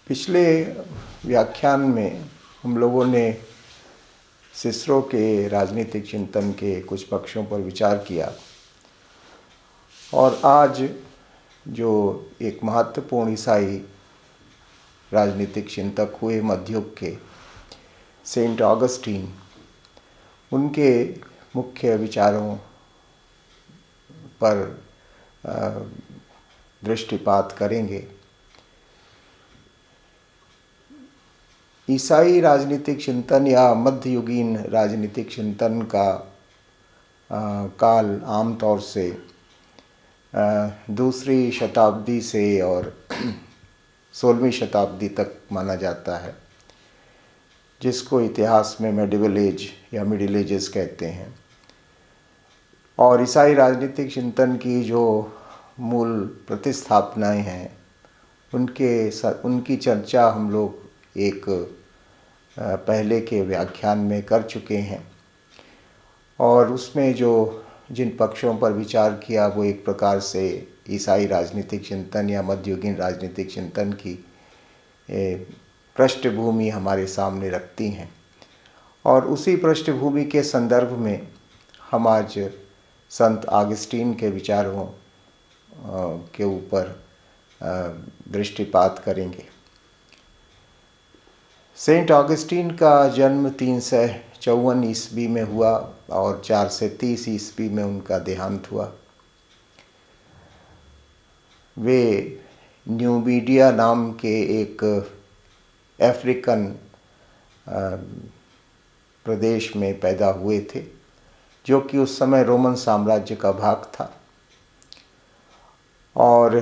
पिछले व्याख्यान में हम लोगों ने सिसरो के राजनीतिक चिंतन के कुछ पक्षों पर विचार किया और आज जो एक महत्वपूर्ण ईसाई राजनीतिक चिंतक हुए मध्ययुग के सेंट ऑगस्टीन, उनके मुख्य विचारों पर दृष्टिपात करेंगे। ईसाई राजनीतिक चिंतन या मध्ययुगीन राजनीतिक चिंतन का काल आमतौर से दूसरी शताब्दी से और 16वीं शताब्दी तक माना जाता है, जिसको इतिहास में मेडिवल एज या मिडिल एजेस कहते हैं। और ईसाई राजनीतिक चिंतन की जो मूल प्रतिस्थापनाएं हैं उनकी चर्चा हम लोग एक पहले के व्याख्यान में कर चुके हैं और उसमें जो जिन पक्षों पर विचार किया वो एक प्रकार से ईसाई राजनीतिक चिंतन या मध्ययुगीन राजनीतिक चिंतन की पृष्ठभूमि हमारे सामने रखती हैं। और उसी पृष्ठभूमि के संदर्भ में हम आज संत ऑगस्टीन के विचारों के ऊपर दृष्टिपात करेंगे। सेंट ऑगस्टीन का जन्म 354 ईस्वी में हुआ और 430 ईस्वी में उनका देहांत हुआ। वे न्यूमीडिया नाम के एक अफ्रीकन प्रदेश में पैदा हुए थे, जो कि उस समय रोमन साम्राज्य का भाग था। और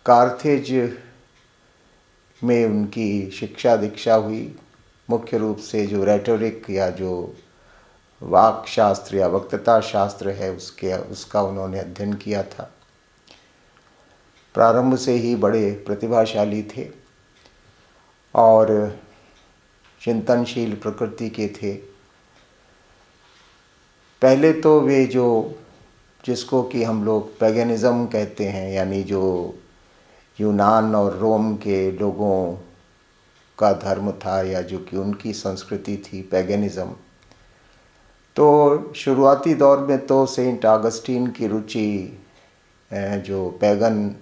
कार्थेज में उनकी शिक्षा दीक्षा हुई। मुख्य रूप से जो रेटोरिक या जो वाक शास्त्र या वक्तृता शास्त्र है उसका उन्होंने अध्ययन किया था। प्रारंभ से ही बड़े प्रतिभाशाली थे और चिंतनशील प्रकृति के थे। पहले तो वे जिसको कि हम लोग पैगनिज्म कहते हैं, यानी जो यूनान और रोम के लोगों का धर्म था या जो कि उनकी संस्कृति थी, पैगनिज्म, तो शुरुआती दौर में तो सेंट ऑगस्टीन की रुचि जो पैगन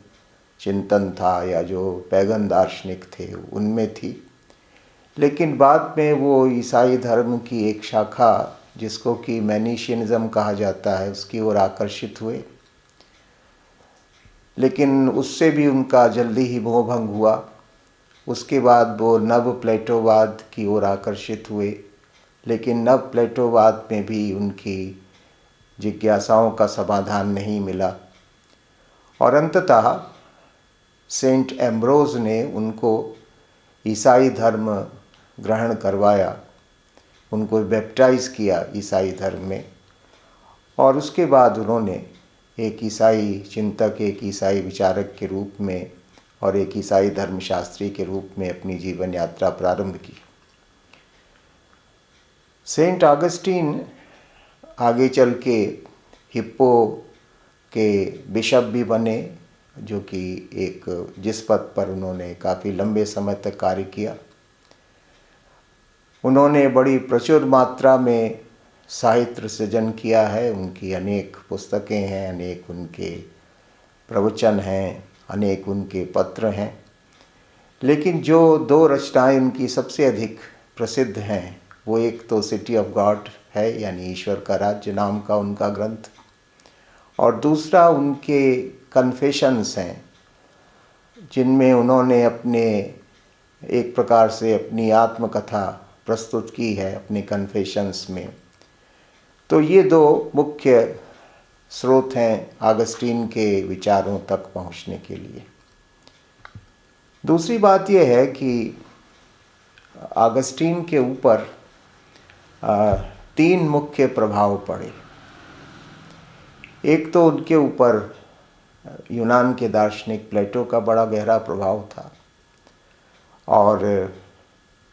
चिंतन था या जो पैगन दार्शनिक थे उनमें थी। लेकिन बाद में वो ईसाई धर्म की एक शाखा जिसको कि मैनीशियनिज्म कहा जाता है उसकी ओर आकर्षित हुए। लेकिन उससे भी उनका जल्दी ही मोहभंग हुआ। उसके बाद वो नव प्लेटोवाद की ओर आकर्षित हुए, लेकिन नव प्लेटोवाद में भी उनकी जिज्ञासाओं का समाधान नहीं मिला। और अंततः सेंट एम्ब्रोज ने उनको ईसाई धर्म ग्रहण करवाया, उनको बैप्टाइज किया ईसाई धर्म में। और उसके बाद उन्होंने एक ईसाई चिंतक, एक ईसाई विचारक के रूप में और एक ईसाई धर्मशास्त्री के रूप में अपनी जीवन यात्रा प्रारंभ की। सेंट ऑगस्टीन आगे चल के हिप्पो के बिशप भी बने, जो कि जिस पद पर उन्होंने काफ़ी लंबे समय तक कार्य किया। उन्होंने बड़ी प्रचुर मात्रा में साहित्य सृजन किया है। उनकी अनेक पुस्तकें हैं, अनेक उनके प्रवचन हैं, अनेक उनके पत्र हैं। लेकिन जो 2 रचनाएं उनकी सबसे अधिक प्रसिद्ध हैं, वो एक तो सिटी ऑफ गॉड है, यानी ईश्वर का राज्य नाम का उनका ग्रंथ, और दूसरा उनके कन्फेशंस हैं, जिनमें उन्होंने अपने एक प्रकार से अपनी आत्मकथा प्रस्तुत की है अपने कन्फेशंस में। तो ये 2 मुख्य स्रोत हैं ऑगस्टीन के विचारों तक पहुंचने के लिए। दूसरी बात यह है कि ऑगस्टीन के ऊपर 3 मुख्य प्रभाव पड़े। एक तो उनके ऊपर यूनान के दार्शनिक प्लेटो का बड़ा गहरा प्रभाव था, और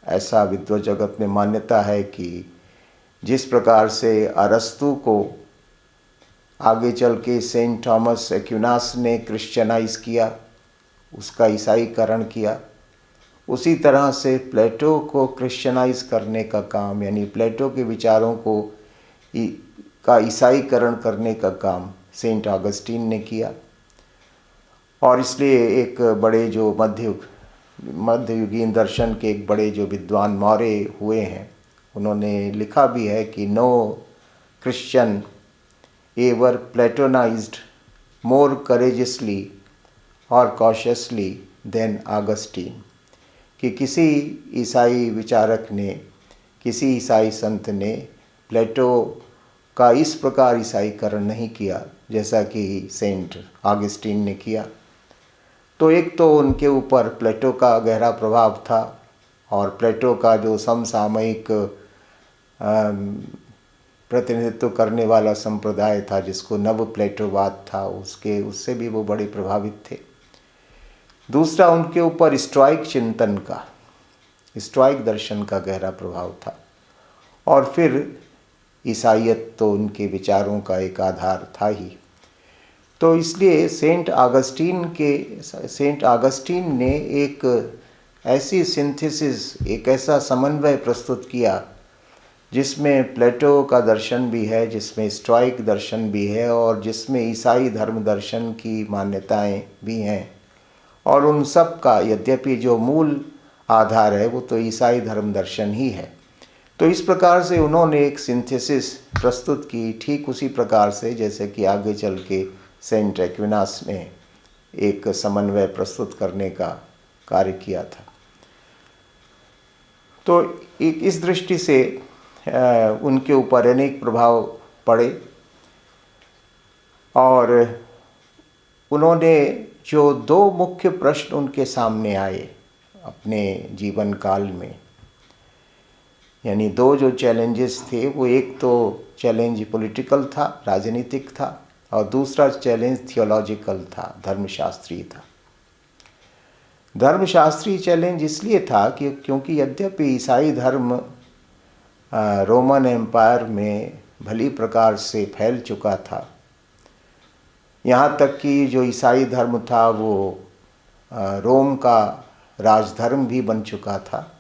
ऐसा विद्वत जगत में मान्यता है कि जिस प्रकार से अरस्तु को आगे चल के सेंट थॉमस एक्विनास ने क्रिश्चियनाइज किया, उसका ईसाईकरण किया, उसी तरह से प्लेटो को क्रिश्चियनाइज करने का काम, यानी प्लेटो के विचारों को का ईसाईकरण करने का काम सेंट ऑगस्टीन ने किया। और इसलिए एक बड़े जो मध्ययुगीन दर्शन के एक बड़े जो विद्वान मौर्य हुए हैं, उन्होंने लिखा भी है कि नो क्रिश्चियन एवर प्लेटोनाइज्ड मोर करेजियसली और कॉशियसली देन ऑगस्टीन, कि किसी ईसाई विचारक ने, किसी ईसाई संत ने प्लेटो का इस प्रकार ईसाईकरण नहीं किया जैसा कि सेंट ऑगस्टीन ने किया। तो एक तो उनके ऊपर प्लेटो का गहरा प्रभाव था, और प्लेटो का जो समसामयिक प्रतिनिधित्व करने वाला संप्रदाय था जिसको नव प्लेटोवाद था, उससे भी वो बड़े प्रभावित थे। दूसरा, उनके ऊपर स्टोइक चिंतन का, स्टोइक दर्शन का गहरा प्रभाव था। और फिर ईसाईयत तो उनके विचारों का एक आधार था ही। तो इसलिए सेंट ऑगस्टीन ने एक ऐसी सिंथेसिस, एक ऐसा समन्वय प्रस्तुत किया जिसमें प्लेटो का दर्शन भी है, जिसमें स्टोइक दर्शन भी है, और जिसमें ईसाई धर्म दर्शन की मान्यताएं भी हैं। और उन सब का यद्यपि जो मूल आधार है वो तो ईसाई धर्म दर्शन ही है। तो इस प्रकार से उन्होंने एक सिंथेसिस प्रस्तुत की, ठीक उसी प्रकार से जैसे कि आगे चल के सेंट एक्विनास ने एक समन्वय प्रस्तुत करने का कार्य किया था। तो एक इस दृष्टि से उनके ऊपर अनेक प्रभाव पड़े, और उन्होंने जो दो मुख्य प्रश्न उनके सामने आए अपने जीवन काल में, यानी दो जो चैलेंजेस थे, वो एक तो चैलेंज पॉलिटिकल था, राजनीतिक था, और दूसरा चैलेंज थियोलॉजिकल था, धर्मशास्त्रीय था। धर्मशास्त्रीय चैलेंज इसलिए था कि क्योंकि यद्यपि ईसाई धर्म रोमन एम्पायर में भली प्रकार से फैल चुका था, यहाँ तक कि जो ईसाई धर्म था वो रोम का राजधर्म भी बन चुका था,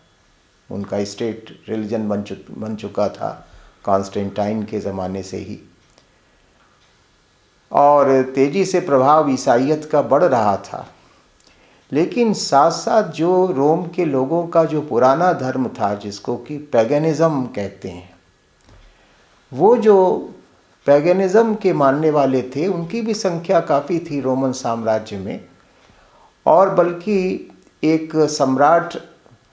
उनका स्टेट रिलीजन बन चुका था कॉन्स्टेंटाइन के ज़माने से ही, और तेज़ी से प्रभाव ईसाईयत का बढ़ रहा था। लेकिन साथ साथ जो रोम के लोगों का जो पुराना धर्म था, जिसको कि पैगनिज़्म कहते हैं, वो जो पैगनिज़्म के मानने वाले थे, उनकी भी संख्या काफ़ी थी रोमन साम्राज्य में। और बल्कि एक सम्राट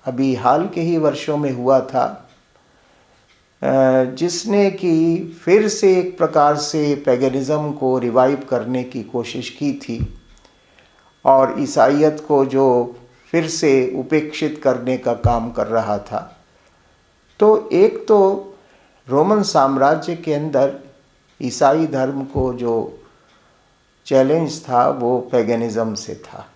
अभी हाल के ही वर्षों में हुआ था जिसने कि फिर से एक प्रकार से पैगनिज़्म को रिवाइव करने की कोशिश की थी, और ईसाईयत को जो फिर से उपेक्षित करने का काम कर रहा था। तो एक तो रोमन साम्राज्य के अंदर ईसाई धर्म को जो चैलेंज था वो पैगनिज़्म से था,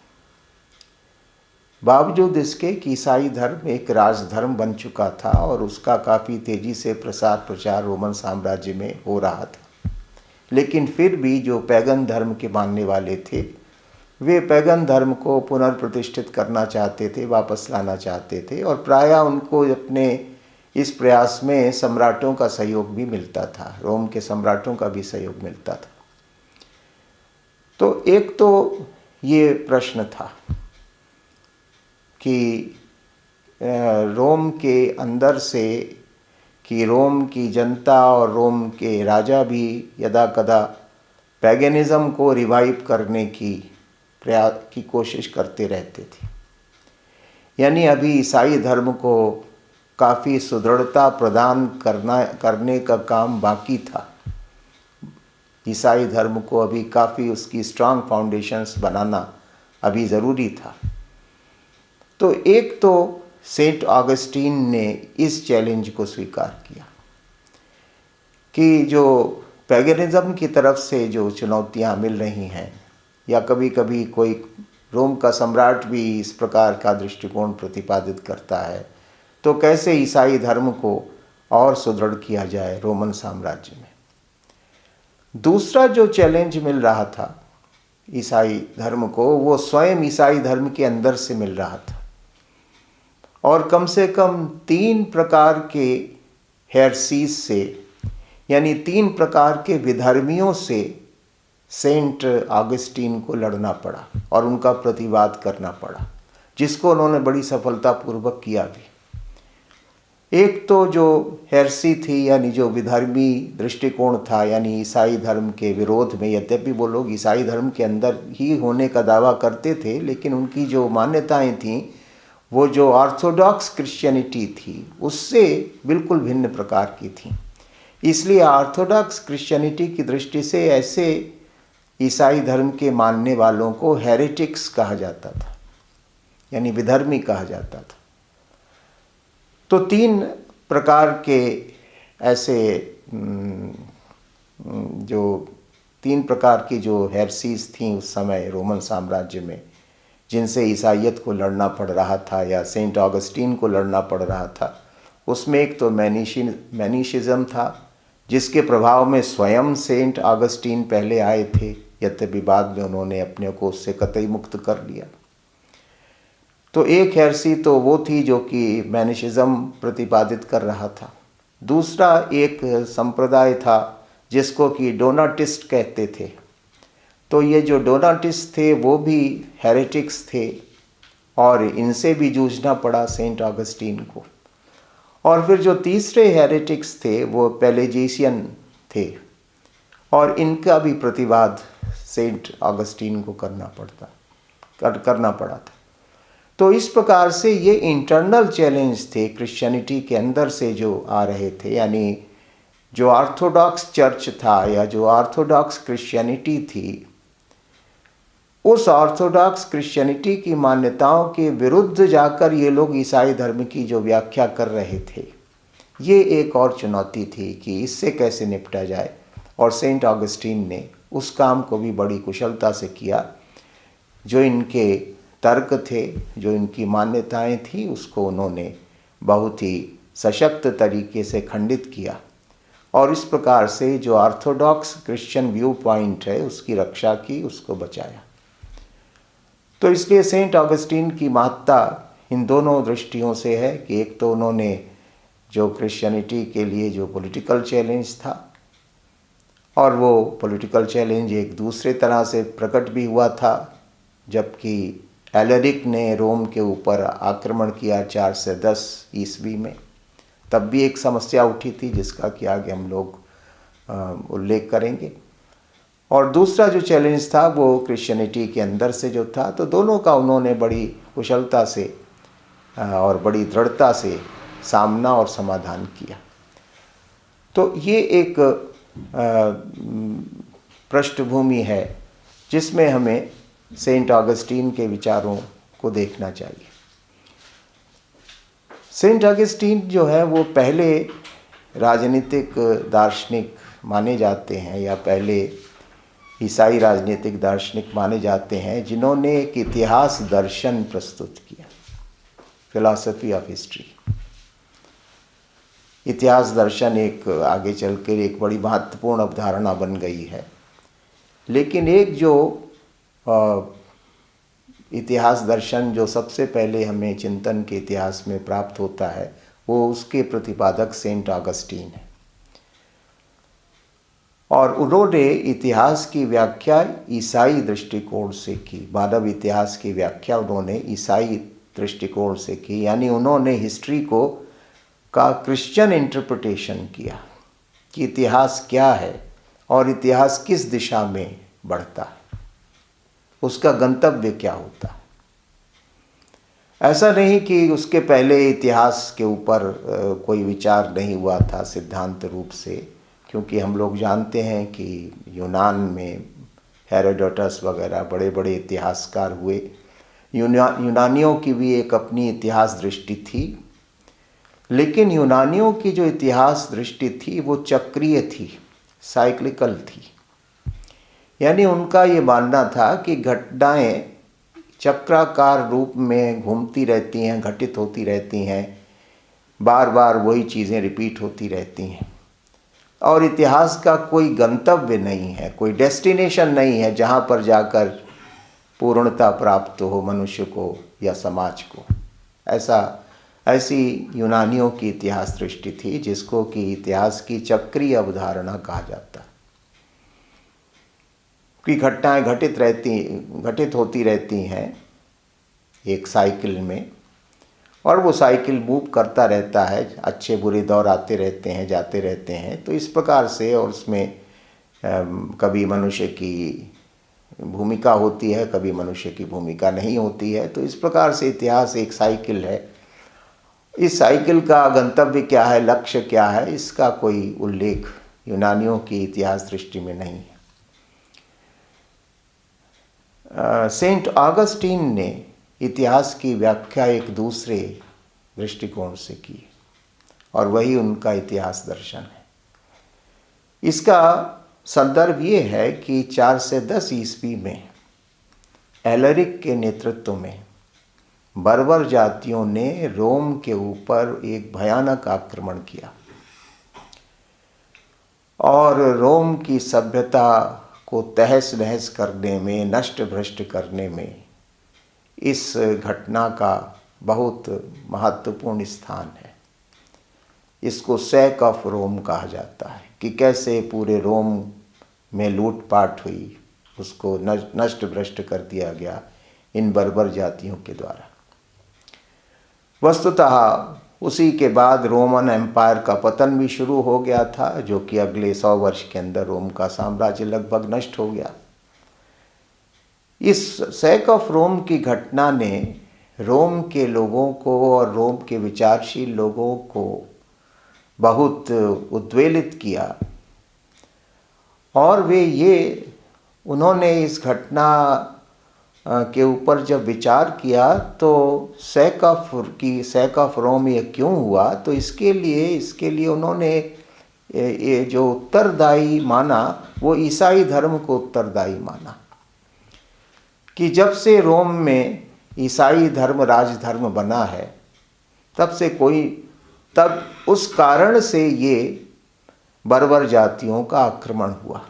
बावजूद इसके कि ईसाई धर्म एक राजधर्म बन चुका था और उसका काफ़ी तेज़ी से प्रसार प्रचार रोमन साम्राज्य में हो रहा था। लेकिन फिर भी जो पैगन धर्म के मानने वाले थे, वे पैगन धर्म को पुनर्प्रतिष्ठित करना चाहते थे, वापस लाना चाहते थे, और प्रायः उनको अपने इस प्रयास में सम्राटों का सहयोग भी मिलता था, रोम के सम्राटों का भी सहयोग मिलता था। तो एक तो ये प्रश्न था कि रोम के अंदर से, कि रोम की जनता और रोम के राजा भी यदा कदा पैगनिज़्म को रिवाइव करने की कोशिश करते रहते थे। यानी अभी ईसाई धर्म को काफ़ी सुदृढ़ता प्रदान करने का काम बाकी था। ईसाई धर्म को अभी काफ़ी उसकी स्ट्रांग फाउंडेशंस बनाना अभी ज़रूरी था। तो एक तो सेंट ऑगस्टीन ने इस चैलेंज को स्वीकार किया कि जो पैगनिज़्म की तरफ से जो चुनौतियां मिल रही हैं, या कभी कभी कोई रोम का सम्राट भी इस प्रकार का दृष्टिकोण प्रतिपादित करता है, तो कैसे ईसाई धर्म को और सुदृढ़ किया जाए रोमन साम्राज्य में। दूसरा जो चैलेंज मिल रहा था ईसाई धर्म को, वो स्वयं ईसाई धर्म के अंदर से मिल रहा था। और कम से कम 3 प्रकार के हेरसीज से, यानी 3 प्रकार के विधर्मियों से सेंट ऑगस्टीन को लड़ना पड़ा और उनका प्रतिवाद करना पड़ा, जिसको उन्होंने बड़ी सफलतापूर्वक किया भी। एक तो जो हेरसी थी, यानी जो विधर्मी दृष्टिकोण था, यानी ईसाई धर्म के विरोध में, यद्यपि वो लोग ईसाई धर्म के अंदर ही होने का दावा करते थे, लेकिन उनकी जो मान्यताएं थीं वो जो ऑर्थोडॉक्स क्रिश्चियनिटी थी उससे बिल्कुल भिन्न प्रकार की थी। इसलिए ऑर्थोडॉक्स क्रिश्चियनिटी की दृष्टि से ऐसे ईसाई धर्म के मानने वालों को हेरेटिक्स कहा जाता था, यानी विधर्मी कहा जाता था। तो 3 प्रकार के ऐसे जो 3 प्रकार की जो हेरसीज थीं उस समय रोमन साम्राज्य में, जिनसे ईसाइयत को लड़ना पड़ रहा था या सेंट ऑगस्टीन को लड़ना पड़ रहा था, उसमें एक तो मैनीशिज्म था, जिसके प्रभाव में स्वयं सेंट ऑगस्टीन पहले आए थे, यद्यपि बाद में उन्होंने अपने को उससे कतई मुक्त कर लिया। तो एक हेरसी तो वो थी जो कि मैनीशिज्म प्रतिपादित कर रहा था। दूसरा एक संप्रदाय था जिसको कि डोनाटिस्ट कहते थे। तो ये जो डोनाटिस्ट थे वो भी हेरेटिक्स थे और इनसे भी जूझना पड़ा सेंट ऑगस्टीन को। और फिर जो तीसरे हेरेटिक्स थे वो पेलेजिशियन थे और इनका भी प्रतिवाद सेंट ऑगस्टीन को करना पड़ा था। तो इस प्रकार से ये इंटरनल चैलेंज थे क्रिश्चियनिटी के अंदर से जो आ रहे थे, यानी जो ऑर्थोडॉक्स चर्च था या जो ऑर्थोडॉक्स क्रिश्चियनिटी थी, उस ऑर्थोडॉक्स क्रिश्चियनिटी की मान्यताओं के विरुद्ध जाकर ये लोग ईसाई धर्म की जो व्याख्या कर रहे थे, ये एक और चुनौती थी कि इससे कैसे निपटा जाए। और सेंट ऑगस्टीन ने उस काम को भी बड़ी कुशलता से किया। जो इनके तर्क थे, जो इनकी मान्यताएं थी, उसको उन्होंने बहुत ही सशक्त तरीके से खंडित किया और इस प्रकार से जो ऑर्थोडॉक्स क्रिश्चियन व्यू पॉइंट है उसकी रक्षा की, उसको बचाया। तो इसलिए सेंट ऑगस्टीन की महत्ता इन दोनों दृष्टियों से है कि एक तो उन्होंने जो क्रिश्चियनिटी के लिए जो पॉलिटिकल चैलेंज था, और वो पॉलिटिकल चैलेंज एक दूसरे तरह से प्रकट भी हुआ था जबकि एलरिक ने रोम के ऊपर आक्रमण किया 410 ईस्वी में, तब भी एक समस्या उठी थी जिसका कि आगे हम लोग उल्लेख करेंगे। और दूसरा जो चैलेंज था वो क्रिश्चियनिटी के अंदर से जो था, तो दोनों का उन्होंने बड़ी कुशलता से और बड़ी दृढ़ता से सामना और समाधान किया। तो ये एक पृष्ठभूमि है जिसमें हमें सेंट ऑगस्टीन के विचारों को देखना चाहिए। सेंट ऑगस्टीन जो है वो पहले राजनीतिक दार्शनिक माने जाते हैं या पहले ईसाई राजनीतिक दार्शनिक माने जाते हैं जिन्होंने एक इतिहास दर्शन प्रस्तुत किया, फिलॉसफी ऑफ हिस्ट्री। इतिहास दर्शन एक आगे चलकर एक बड़ी महत्वपूर्ण अवधारणा बन गई है, लेकिन एक जो इतिहास दर्शन जो सबसे पहले हमें चिंतन के इतिहास में प्राप्त होता है वो उसके प्रतिपादक सेंट ऑगस्टीन है। और उन्होंने इतिहास की व्याख्या ईसाई दृष्टिकोण से की, मानव इतिहास की व्याख्या उन्होंने ईसाई दृष्टिकोण से की, यानी उन्होंने हिस्ट्री को का क्रिश्चियन इंटरप्रिटेशन किया कि इतिहास क्या है और इतिहास किस दिशा में बढ़ता है, उसका गंतव्य क्या होता है। ऐसा नहीं कि उसके पहले इतिहास के ऊपर कोई विचार नहीं हुआ था सिद्धांत रूप से, क्योंकि हम लोग जानते हैं कि यूनान में हेरोडोटस वगैरह बड़े बड़े इतिहासकार हुए। यूनानियों की भी एक अपनी इतिहास दृष्टि थी, लेकिन यूनानियों की जो इतिहास दृष्टि थी वो चक्रीय थी, साइक्लिकल थी। यानी उनका ये मानना था कि घटनाएं चक्राकार रूप में घूमती रहती हैं, घटित होती रहती हैं, बार बार वही चीज़ें रिपीट होती रहती हैं और इतिहास का कोई गंतव्य नहीं है, कोई डेस्टिनेशन नहीं है जहाँ पर जाकर पूर्णता प्राप्त हो मनुष्य को या समाज को। ऐसा ऐसी यूनानियों की इतिहास दृष्टि थी, जिसको कि इतिहास की चक्रीय अवधारणा कहा जाता है कि घटनाएं घटित होती रहती हैं एक साइकिल में, और वो साइकिल मूव करता रहता है, अच्छे बुरे दौर आते रहते हैं, जाते रहते हैं। तो इस प्रकार से, और उसमें कभी मनुष्य की भूमिका होती है, कभी मनुष्य की भूमिका नहीं होती है। तो इस प्रकार से इतिहास एक साइकिल है। इस साइकिल का गंतव्य क्या है, लक्ष्य क्या है, इसका कोई उल्लेख यूनानियों की इतिहास दृष्टि में नहीं है। सेंट ऑगस्टीन ने इतिहास की व्याख्या एक दूसरे दृष्टिकोण से की, और वही उनका इतिहास दर्शन है। इसका संदर्भ ये है कि 4 से 10 ईस्वी में एलरिक के नेतृत्व में बर्बर जातियों ने रोम के ऊपर एक भयानक आक्रमण किया, और रोम की सभ्यता को तहस नहस करने में, नष्ट भ्रष्ट करने में इस घटना का बहुत महत्वपूर्ण स्थान है। इसको सैक ऑफ रोम कहा जाता है कि कैसे पूरे रोम में लूटपाट हुई, उसको नष्ट भ्रष्ट कर दिया गया इन बर्बर जातियों के द्वारा। वस्तुतः उसी के बाद रोमन एम्पायर का पतन भी शुरू हो गया था, जो कि अगले 100 वर्ष के अंदर रोम का साम्राज्य लगभग नष्ट हो गया। इस सैक ऑफ रोम की घटना ने रोम के लोगों को और रोम के विचारशील लोगों को बहुत उद्वेलित किया, और उन्होंने इस घटना के ऊपर जब विचार किया तो सैक ऑफ रोम ये क्यों हुआ, तो इसके लिए उन्होंने ये जो उत्तरदायी माना, वो ईसाई धर्म को उत्तरदायी माना कि जब से रोम में ईसाई धर्म राजधर्म बना है, तब उस कारण से ये बर्बर जातियों का आक्रमण हुआ।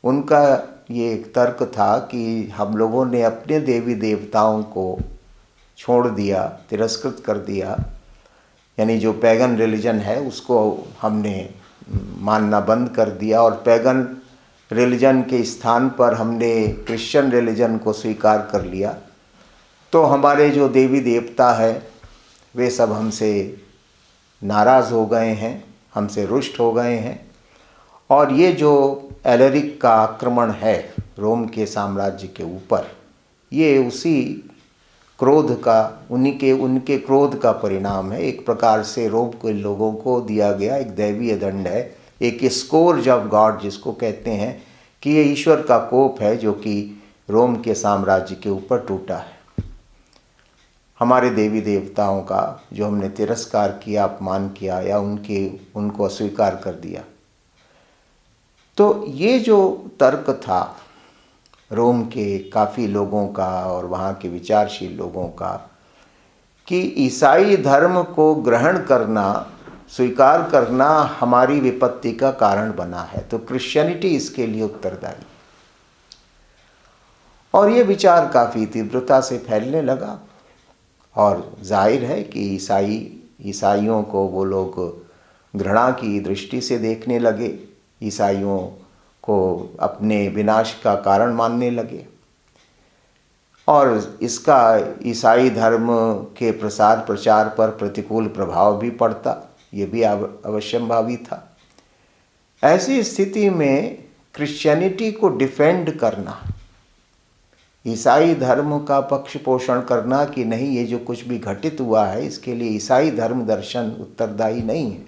उनका ये एक तर्क था कि हम लोगों ने अपने देवी देवताओं को छोड़ दिया, तिरस्कृत कर दिया, यानी जो पैगन रिलीजन है उसको हमने मानना बंद कर दिया, और पैगन रिलीजन के स्थान पर हमने क्रिश्चियन रिलीजन को स्वीकार कर लिया। तो हमारे जो देवी देवता है वे सब हमसे नाराज़ हो गए हैं, हमसे रुष्ट हो गए हैं, और ये जो एलरिक का आक्रमण है रोम के साम्राज्य के ऊपर, ये उसी क्रोध का, उनके क्रोध का परिणाम है। एक प्रकार से रोम के लोगों को दिया गया एक दैवीय दंड है, एक स्कोर्ज ऑफ गॉड जिसको कहते हैं, कि ये ईश्वर का कोप है जो कि रोम के साम्राज्य के ऊपर टूटा है। हमारे देवी देवताओं का जो हमने तिरस्कार किया, अपमान किया, या उनको अस्वीकार कर दिया। तो ये जो तर्क था रोम के काफ़ी लोगों का और वहाँ के विचारशील लोगों का, कि ईसाई धर्म को ग्रहण करना, स्वीकार करना हमारी विपत्ति का कारण बना है, तो क्रिश्चियनिटी इसके लिए उत्तरदायी। और ये विचार काफ़ी तीव्रता से फैलने लगा, और जाहिर है कि ईसाइयों को वो लोग घृणा की दृष्टि से देखने लगे, ईसाइयों को अपने विनाश का कारण मानने लगे, और इसका ईसाई धर्म के प्रसार प्रचार पर प्रतिकूल प्रभाव भी पड़ता, ये भी अवश्यंभावी था। ऐसी स्थिति में क्रिश्चियनिटी को डिफेंड करना, ईसाई धर्म का पक्ष पोषण करना कि नहीं, ये जो कुछ भी घटित हुआ है इसके लिए ईसाई धर्म दर्शन उत्तरदायी नहीं है,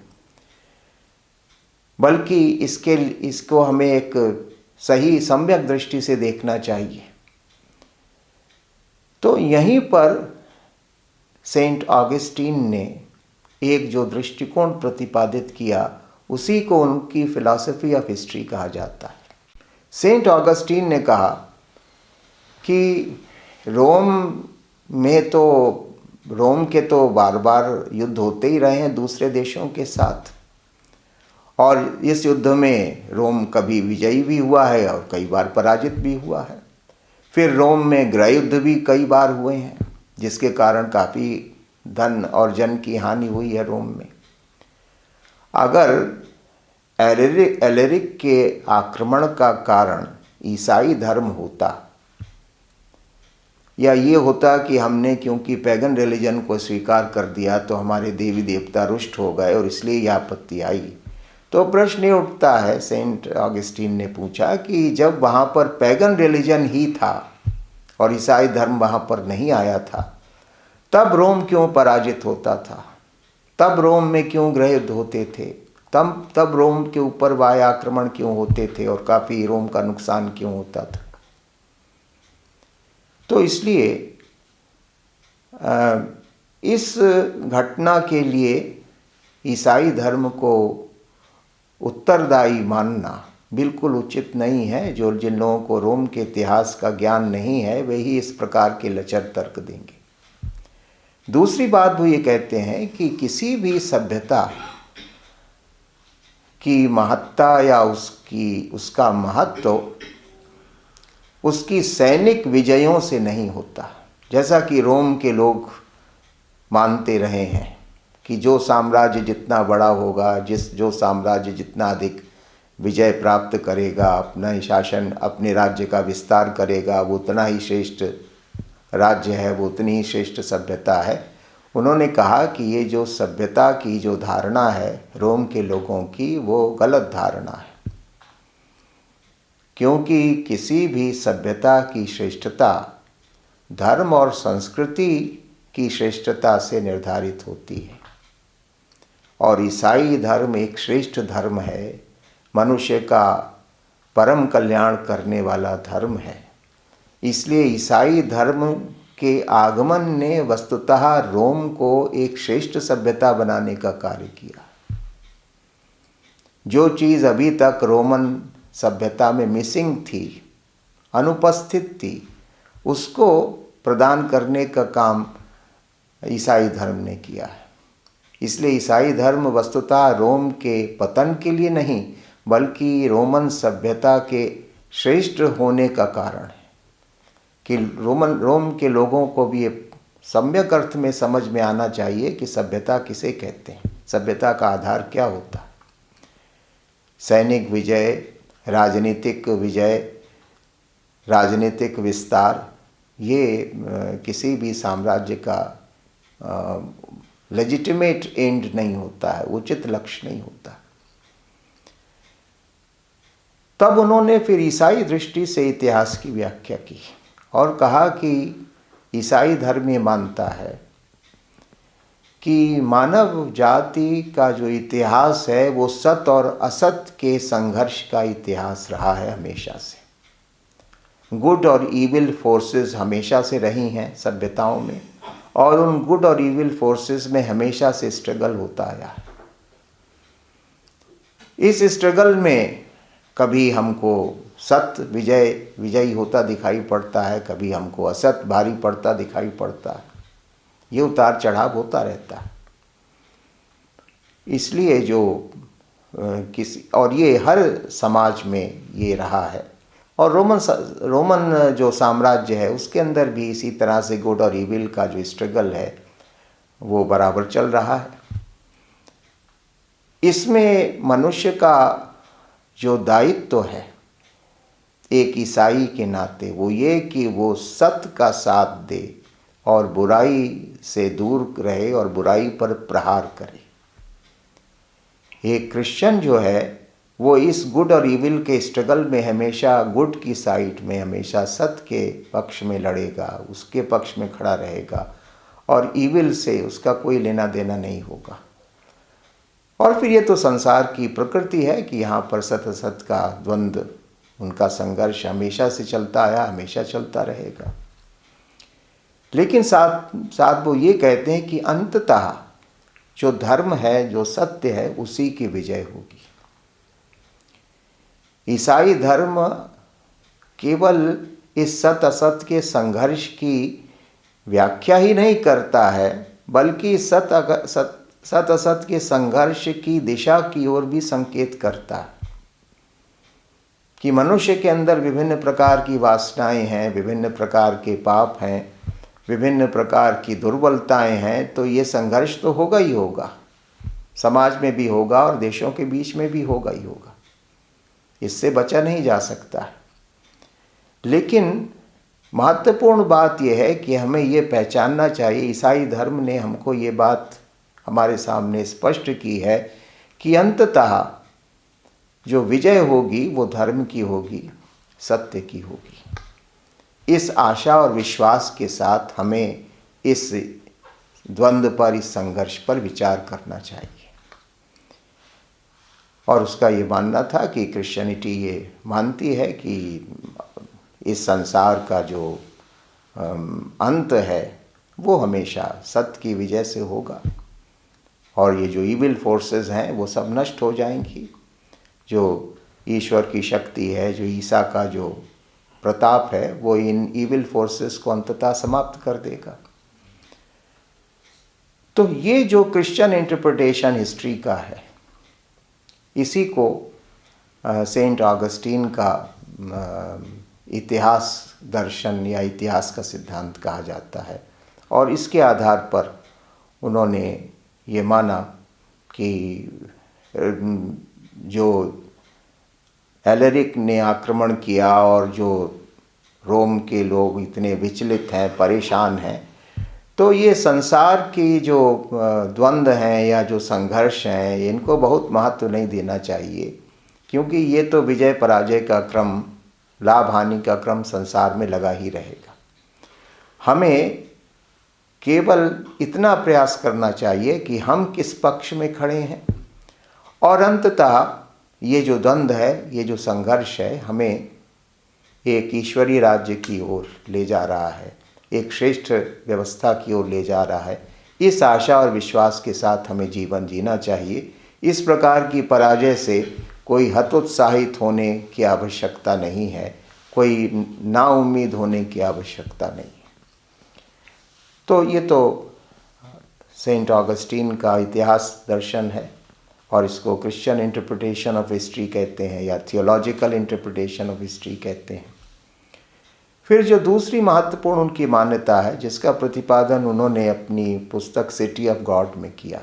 बल्कि इसको हमें एक सही सम्यक दृष्टि से देखना चाहिए। तो यहीं पर सेंट ऑगस्टीन ने एक जो दृष्टिकोण प्रतिपादित किया, उसी को उनकी फिलॉसफी ऑफ हिस्ट्री कहा जाता है। सेंट ऑगस्टीन ने कहा कि रोम के तो बार बार युद्ध होते ही रहे हैं दूसरे देशों के साथ, और इस युद्ध में रोम कभी विजयी भी हुआ है और कई बार पराजित भी हुआ है। फिर रोम में गृह युद्ध भी कई बार हुए हैं, जिसके कारण काफ़ी धन और जन की हानि हुई है रोम में। अगर एलेरिक के आक्रमण का कारण ईसाई धर्म होता, या ये होता कि हमने क्योंकि पैगन रिलीजन को स्वीकार कर दिया तो हमारे देवी देवता रुष्ट हो गए और इसलिए यह आपत्ति आई, तो प्रश्न ये उठता है, सेंट ऑगस्टीन ने पूछा कि जब वहाँ पर पैगन रिलीजन ही था और ईसाई धर्म वहाँ पर नहीं आया था, तब रोम क्यों पराजित होता था? तब रोम में क्यों गृह युद्ध होते थे? तब रोम के ऊपर वायु आक्रमण क्यों होते थे और काफ़ी रोम का नुकसान क्यों होता था? तो इसलिए इस घटना के लिए ईसाई धर्म को उत्तरदायी मानना बिल्कुल उचित नहीं है। जिन लोगों को रोम के इतिहास का ज्ञान नहीं है वे ही इस प्रकार के लचर तर्क देंगे। दूसरी बात वो ये कहते हैं कि किसी भी सभ्यता की महत्ता या उसका महत्व उसकी सैनिक विजयों से नहीं होता। जैसा कि रोम के लोग मानते रहे हैं कि जो साम्राज्य जितना बड़ा होगा, जो साम्राज्य जितना अधिक विजय प्राप्त करेगा, अपना शासन, अपने राज्य का विस्तार करेगा, वो उतना ही श्रेष्ठ राज्य है, वो उतनी ही श्रेष्ठ सभ्यता है। उन्होंने कहा कि ये जो सभ्यता की जो धारणा है रोम के लोगों की, वो गलत धारणा है, क्योंकि किसी भी सभ्यता की श्रेष्ठता धर्म और संस्कृति की श्रेष्ठता से निर्धारित होती है। और ईसाई धर्म एक श्रेष्ठ धर्म है, मनुष्य का परम कल्याण करने वाला धर्म है। इसलिए ईसाई धर्म के आगमन ने वस्तुतः रोम को एक श्रेष्ठ सभ्यता बनाने का कार्य किया। जो चीज़ अभी तक रोमन सभ्यता में मिसिंग थी, अनुपस्थित थी, उसको प्रदान करने का काम ईसाई धर्म ने किया है। इसलिए ईसाई धर्म वस्तुतः रोम के पतन के लिए नहीं, बल्कि रोमन सभ्यता के श्रेष्ठ होने का कारण है कि रोम के लोगों को भी ये सम्यक अर्थ में समझ में आना चाहिए कि सभ्यता किसे कहते हैं, सभ्यता का आधार क्या होता है। सैनिक विजय, राजनीतिक विजय, राजनीतिक विस्तार, ये किसी भी साम्राज्य का लेजिटिमेट एंड नहीं होता है, उचित लक्ष्य नहीं होता। तब उन्होंने फिर ईसाई दृष्टि से इतिहास की व्याख्या की और कहा कि ईसाई धर्म ये मानता है कि मानव जाति का जो इतिहास है वो सत और असत के संघर्ष का इतिहास रहा है हमेशा से। गुड और ईविल फोर्सेस हमेशा से रही हैं सभ्यताओं में, और उन गुड और ईविल फोर्सेस में हमेशा से स्ट्रगल होता आया है। इस स्ट्रगल में कभी हमको सत्य विजयी होता दिखाई पड़ता है, कभी हमको असत भारी पड़ता दिखाई पड़ता है। ये उतार चढ़ाव होता रहता है। इसलिए और ये हर समाज में ये रहा है। और रोमन जो साम्राज्य है उसके अंदर भी इसी तरह से गुड और इविल का जो स्ट्रगल है वो बराबर चल रहा है। इसमें मनुष्य का जो दायित्व है एक ईसाई के नाते वो ये कि वो सत्य का साथ दे और बुराई से दूर रहे और बुराई पर प्रहार करे। एक क्रिश्चियन जो है वो इस गुड और इविल के स्ट्रगल में हमेशा गुड की साइड में, हमेशा सत्य के पक्ष में लड़ेगा, उसके पक्ष में खड़ा रहेगा और इविल से उसका कोई लेना देना नहीं होगा। और फिर ये तो संसार की प्रकृति है कि यहाँ पर सत्य असत का द्वंद्व, उनका संघर्ष हमेशा से चलता आया, हमेशा चलता रहेगा। लेकिन साथ वो ये कहते हैं कि अंततः जो धर्म है, जो सत्य है, उसी की विजय होगी। ईसाई धर्म केवल इस सत असत के संघर्ष की व्याख्या ही नहीं करता है, बल्कि सत असत के संघर्ष की दिशा की ओर भी संकेत करता है कि मनुष्य के अंदर विभिन्न प्रकार की वासनाएं हैं, विभिन्न प्रकार के पाप हैं, विभिन्न प्रकार की दुर्बलताएं हैं, तो ये संघर्ष तो होगा ही होगा, समाज में भी होगा और देशों के बीच में भी होगा ही होगा, इससे बचा नहीं जा सकता। लेकिन महत्वपूर्ण बात यह है कि हमें ये पहचानना चाहिए, ईसाई धर्म ने हमको ये बात हमारे सामने स्पष्ट की है कि अंततः जो विजय होगी वो धर्म की होगी, सत्य की होगी। इस आशा और विश्वास के साथ हमें इस द्वंद्व पर, इस संघर्ष पर विचार करना चाहिए। और उसका ये मानना था कि क्रिश्चियनिटी ये मानती है कि इस संसार का जो अंत है वो हमेशा सत्य की विजय से होगा और ये जो इविल फोर्सेस हैं वो सब नष्ट हो जाएंगी। जो ईश्वर की शक्ति है, जो ईसा का जो प्रताप है, वो इन इविल फोर्सेस को अंततः समाप्त कर देगा। तो ये जो क्रिश्चियन इंटरप्रिटेशन हिस्ट्री का है, इसी को सेंट ऑगस्टीन का इतिहास दर्शन या इतिहास का सिद्धांत कहा जाता है। और इसके आधार पर उन्होंने ये माना कि जो एलरिक ने आक्रमण किया और जो रोम के लोग इतने विचलित हैं, परेशान हैं, तो ये संसार की जो द्वंद्व हैं या जो संघर्ष हैं, इनको बहुत महत्व नहीं देना चाहिए, क्योंकि ये तो विजय पराजय का क्रम, लाभ हानि का क्रम संसार में लगा ही रहेगा। हमें केवल इतना प्रयास करना चाहिए कि हम किस पक्ष में खड़े हैं, और अंततः ये जो द्वंद्व है, ये जो संघर्ष है, हमें एक ईश्वरीय राज्य की ओर ले जा रहा है, एक श्रेष्ठ व्यवस्था की ओर ले जा रहा है। इस आशा और विश्वास के साथ हमें जीवन जीना चाहिए। इस प्रकार की पराजय से कोई हतोत्साहित होने की आवश्यकता नहीं है, कोई नाउम्मीद होने की आवश्यकता नहीं है। तो ये तो सेंट ऑगस्टीन का इतिहास दर्शन है और इसको क्रिश्चियन इंटरप्रिटेशन ऑफ हिस्ट्री कहते हैं या थियोलॉजिकल इंटरप्रिटेशन ऑफ हिस्ट्री कहते हैं। फिर जो दूसरी महत्वपूर्ण उनकी मान्यता है, जिसका प्रतिपादन उन्होंने अपनी पुस्तक सिटी ऑफ गॉड में किया,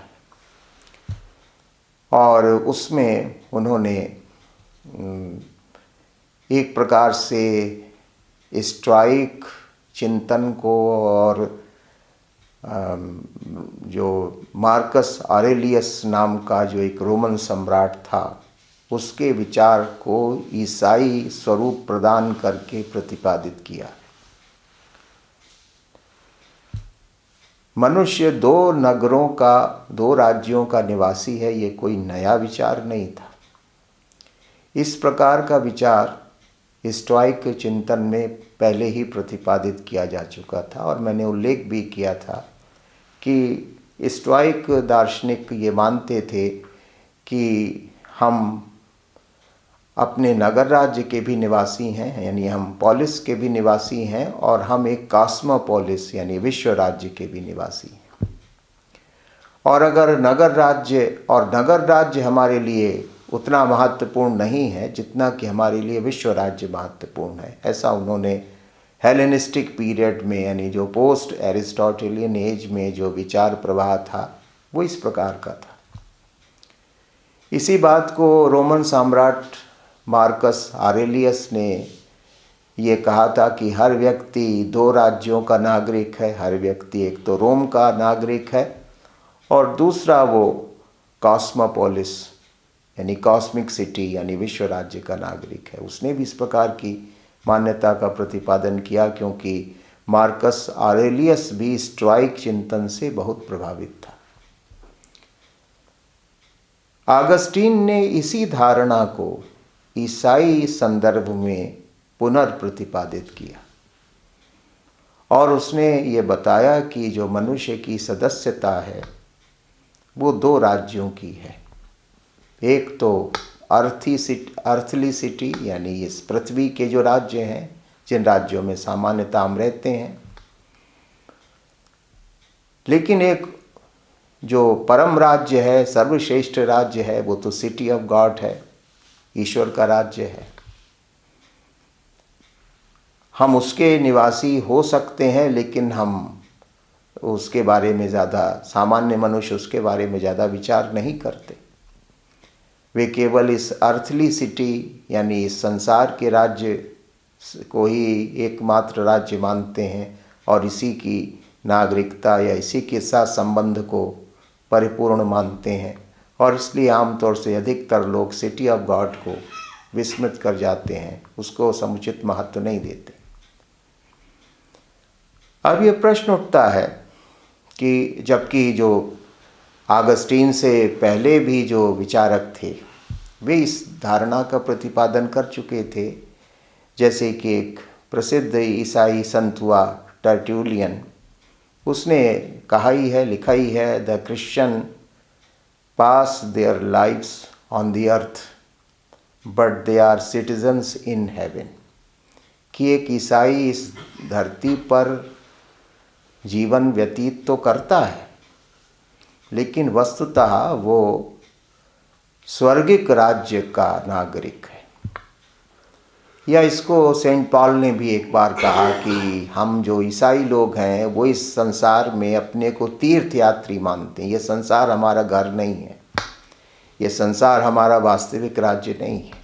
और उसमें उन्होंने एक प्रकार से स्टोइक चिंतन को और जो मार्कस ऑरेलियस नाम का जो एक रोमन सम्राट था, उसके विचार को ईसाई स्वरूप प्रदान करके प्रतिपादित किया। मनुष्य दो नगरों का, दो राज्यों का निवासी है, ये कोई नया विचार नहीं था। इस प्रकार का विचार स्टोइक चिंतन में पहले ही प्रतिपादित किया जा चुका था, और मैंने उल्लेख भी किया था कि स्टोइक दार्शनिक ये मानते थे कि हम अपने नगर राज्य के भी निवासी हैं, यानी हम पोलिस के भी निवासी हैं, और हम एक कॉस्मोपोलिस यानी विश्व राज्य के भी निवासी हैं। और अगर नगर राज्य हमारे लिए उतना महत्वपूर्ण नहीं है जितना कि हमारे लिए विश्व राज्य महत्वपूर्ण है, ऐसा उन्होंने हेलेनिस्टिक पीरियड में, यानी जो पोस्ट एरिस्टोटेलियन एज में जो विचार प्रवाह था, वो इस प्रकार का था। इसी बात को रोमन सम्राट मार्कस ऑरेलियस ने ये कहा था कि हर व्यक्ति दो राज्यों का नागरिक है। हर व्यक्ति एक तो रोम का नागरिक है और दूसरा वो कॉस्मोपोलिस यानी कॉस्मिक सिटी यानी विश्व राज्य का नागरिक है। उसने भी इस प्रकार की मान्यता का प्रतिपादन किया, क्योंकि मार्कस ऑरेलियस भी स्टोइक चिंतन से बहुत प्रभावित था। ऑगस्टीन ने इसी धारणा को ईसाई संदर्भ में पुनर्प्रतिपादित किया और उसने ये बताया कि जो मनुष्य की सदस्यता है वो दो राज्यों की है। एक तो अर्थली सिटी यानी इस पृथ्वी के जो राज्य हैं, जिन राज्यों में सामान्यतः हम रहते हैं, लेकिन एक जो परम राज्य है, सर्वश्रेष्ठ राज्य है, वो तो सिटी ऑफ गॉड है, ईश्वर का राज्य है। हम उसके निवासी हो सकते हैं, लेकिन हम उसके बारे में ज़्यादा, सामान्य मनुष्य उसके बारे में ज़्यादा विचार नहीं करते। वे केवल इस अर्थली सिटी यानी इस संसार के राज्य को ही एकमात्र राज्य मानते हैं और इसी की नागरिकता या इसी के साथ संबंध को परिपूर्ण मानते हैं, और इसलिए आमतौर से अधिकतर लोग सिटी ऑफ गॉड को विस्मृत कर जाते हैं, उसको समुचित महत्व नहीं देते। अब ये प्रश्न उठता है कि जबकि जो ऑगस्टीन से पहले भी जो विचारक थे वे इस धारणा का प्रतिपादन कर चुके थे, जैसे कि एक प्रसिद्ध ईसाई संत हुआ टर्टुलियन, उसने कहा ही है, लिखा ही है, the Christian pass their lives on the earth but they are citizens in heaven, कि एक ईसाई इस धरती पर जीवन व्यतीत तो करता है, लेकिन वस्तुतः वो स्वर्गिक राज्य का नागरिक है। या इसको सेंट पॉल ने भी एक बार कहा कि हम जो ईसाई लोग हैं वो इस संसार में अपने को तीर्थयात्री मानते हैं। ये संसार हमारा घर नहीं है, ये संसार हमारा वास्तविक राज्य नहीं है।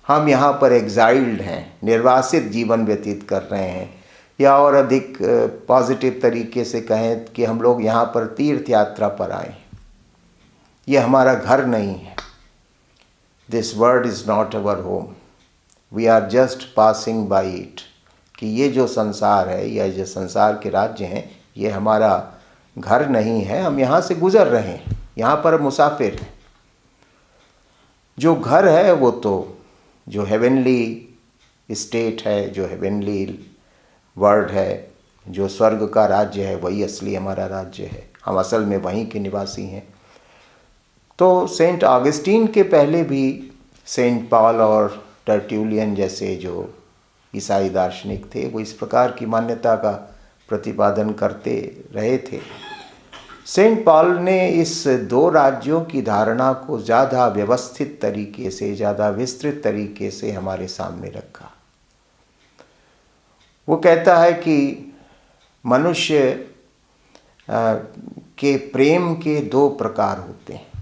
हम यहाँ पर एग्जाइल्ड हैं, निर्वासित जीवन व्यतीत कर रहे हैं, या और अधिक पॉजिटिव तरीके से कहें कि हम लोग यहाँ पर तीर्थ यात्रा पर आए हैं, ये हमारा घर नहीं है। This world is not our home, we are just passing by it, कि ये जो संसार है या जो संसार के राज्य हैं ये हमारा घर नहीं है, हम यहाँ से गुजर रहे हैं, यहाँ पर मुसाफिर हैं। जो घर है वो तो जो हेवनली स्टेट है, जो हेवनली वर्ल्ड है, जो स्वर्ग का राज्य है, वही असली हमारा राज्य है, हम असल में वहीं के निवासी हैं। तो सेंट ऑगस्टीन के पहले भी सेंट पॉल और टर्टुलियन जैसे जो ईसाई दार्शनिक थे वो इस प्रकार की मान्यता का प्रतिपादन करते रहे थे। सेंट पॉल ने इस दो राज्यों की धारणा को ज़्यादा व्यवस्थित तरीके से, ज़्यादा विस्तृत तरीके से हमारे सामने रखा। वो कहता है कि मनुष्य के प्रेम के दो प्रकार होते हैं।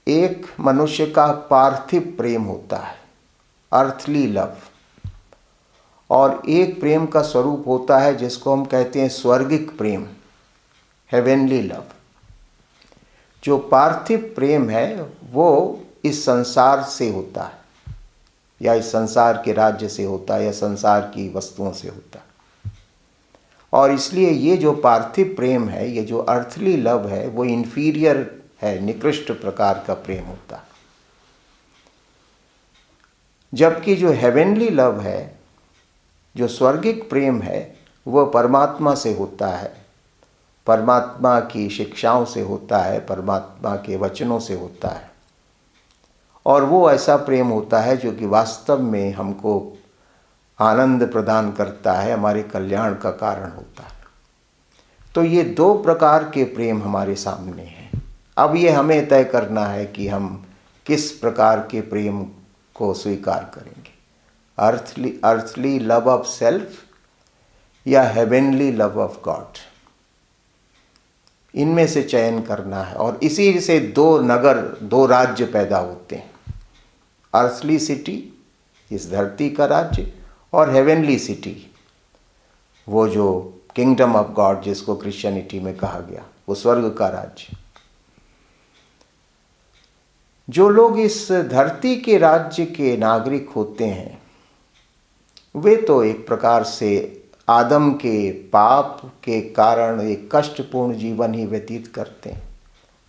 एक मनुष्य का पार्थिव प्रेम होता है, अर्थली लव, और एक प्रेम का स्वरूप होता है जिसको हम कहते हैं स्वर्गिक प्रेम, हेवनली लव। जो पार्थिव प्रेम है वो इस संसार से होता है, या इस संसार के राज्य से होता है, या संसार की वस्तुओं से होता है। और इसलिए ये जो पार्थिव प्रेम है, ये जो अर्थली लव है, वो इन्फीरियर है, निकृष्ट प्रकार का प्रेम होता है। जबकि जो हेवनली लव है, जो स्वर्गिक प्रेम है, वह परमात्मा से होता है, परमात्मा की शिक्षाओं से होता है, परमात्मा के वचनों से होता है, और वो ऐसा प्रेम होता है जो कि वास्तव में हमको आनंद प्रदान करता है, हमारे कल्याण का कारण होता है। तो ये दो प्रकार के प्रेम हमारे सामने हैं। अब ये हमें तय करना है कि हम किस प्रकार के प्रेम को स्वीकार करेंगे, अर्थली लव ऑफ सेल्फ या हेवनली लव ऑफ गॉड। इनमें से चयन करना है, और इसी से दो नगर, दो राज्य पैदा होते हैं, अर्थली सिटी, इस धरती का राज्य, और हेवनली सिटी, वो जो किंगडम ऑफ गॉड जिसको क्रिश्चियनिटी में कहा गया, वो स्वर्ग का राज्य। जो लोग इस धरती के राज्य के नागरिक होते हैं वे तो एक प्रकार से आदम के पाप के कारण एक कष्टपूर्ण जीवन ही व्यतीत करते हैं,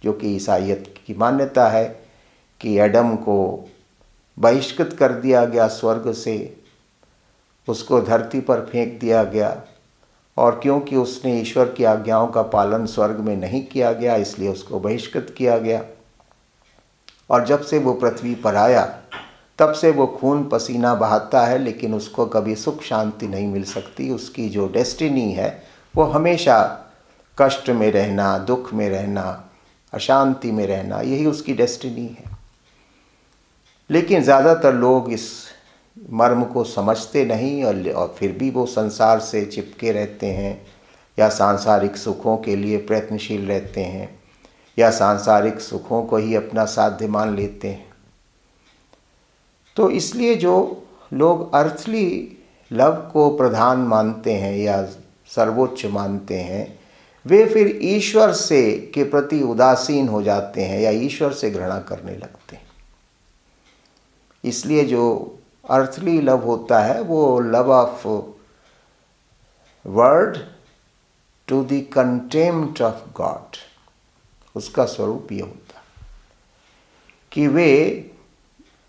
जो कि ईसाईयत की मान्यता है कि एडम को बहिष्कृत कर दिया गया स्वर्ग से, उसको धरती पर फेंक दिया गया, और क्योंकि उसने ईश्वर की आज्ञाओं का पालन स्वर्ग में नहीं किया गया इसलिए उसको बहिष्कृत किया गया। और जब से वो पृथ्वी पर आया तब से वो खून पसीना बहाता है, लेकिन उसको कभी सुख शांति नहीं मिल सकती। उसकी जो डेस्टिनी है वो हमेशा कष्ट में रहना, दुख में रहना, अशांति में रहना, यही उसकी डेस्टिनी है। लेकिन ज़्यादातर लोग इस मर्म को समझते नहीं और फिर भी वो संसार से चिपके रहते हैं, या सांसारिक सुखों के लिए प्रयत्नशील रहते हैं, या सांसारिक सुखों को ही अपना साध्य मान लेते हैं। तो इसलिए जो लोग अर्थली लव को प्रधान मानते हैं या सर्वोच्च मानते हैं, वे फिर ईश्वर से के प्रति उदासीन हो जाते हैं या ईश्वर से घृणा करने लगते हैं। इसलिए जो अर्थली लव होता है वो love of word to the contempt of God, उसका स्वरूप ये होता है कि वे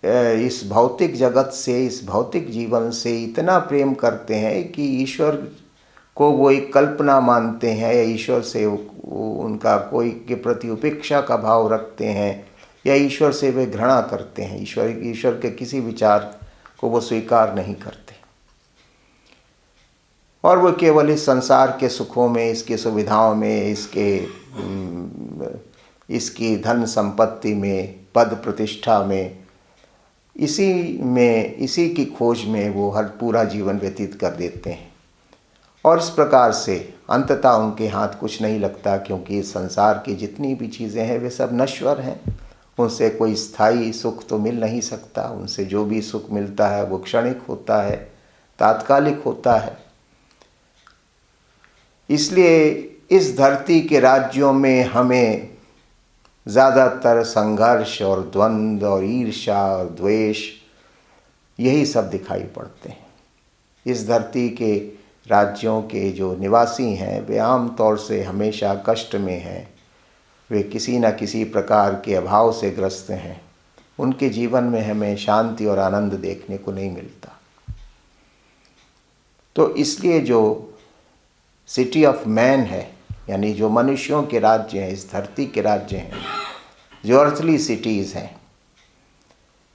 इस भौतिक जगत से, इस भौतिक जीवन से इतना प्रेम करते हैं कि ईश्वर को वो एक कल्पना मानते हैं, या ईश्वर से उनका कोई के प्रति उपेक्षा का भाव रखते हैं, या ईश्वर से वे घृणा करते हैं। ईश्वर के किसी विचार को वो स्वीकार नहीं करते, और वो केवल इस संसार के सुखों में, इसकी सुविधाओं में, इसकी धन संपत्ति में, पद प्रतिष्ठा में, इसी की खोज में वो हर पूरा जीवन व्यतीत कर देते हैं। और इस प्रकार से अंततः उनके हाथ कुछ नहीं लगता, क्योंकि इस संसार की जितनी भी चीज़ें हैं वे सब नश्वर हैं। उनसे कोई स्थायी सुख तो मिल नहीं सकता। उनसे जो भी सुख मिलता है वो क्षणिक होता है, तात्कालिक होता है। इसलिए इस धरती के राज्यों में हमें ज़्यादातर संघर्ष और द्वंद्व और ईर्ष्या और द्वेष यही सब दिखाई पड़ते हैं। इस धरती के राज्यों के जो निवासी हैं वे आम तौर से हमेशा कष्ट में हैं, वे किसी न किसी प्रकार के अभाव से ग्रस्त हैं। उनके जीवन में हमें शांति और आनंद देखने को नहीं मिलता। तो इसलिए जो सिटी ऑफ मैन है, यानी जो मनुष्यों के राज्य हैं, इस धरती के राज्य हैं, जो अर्थली सिटीज़ हैं,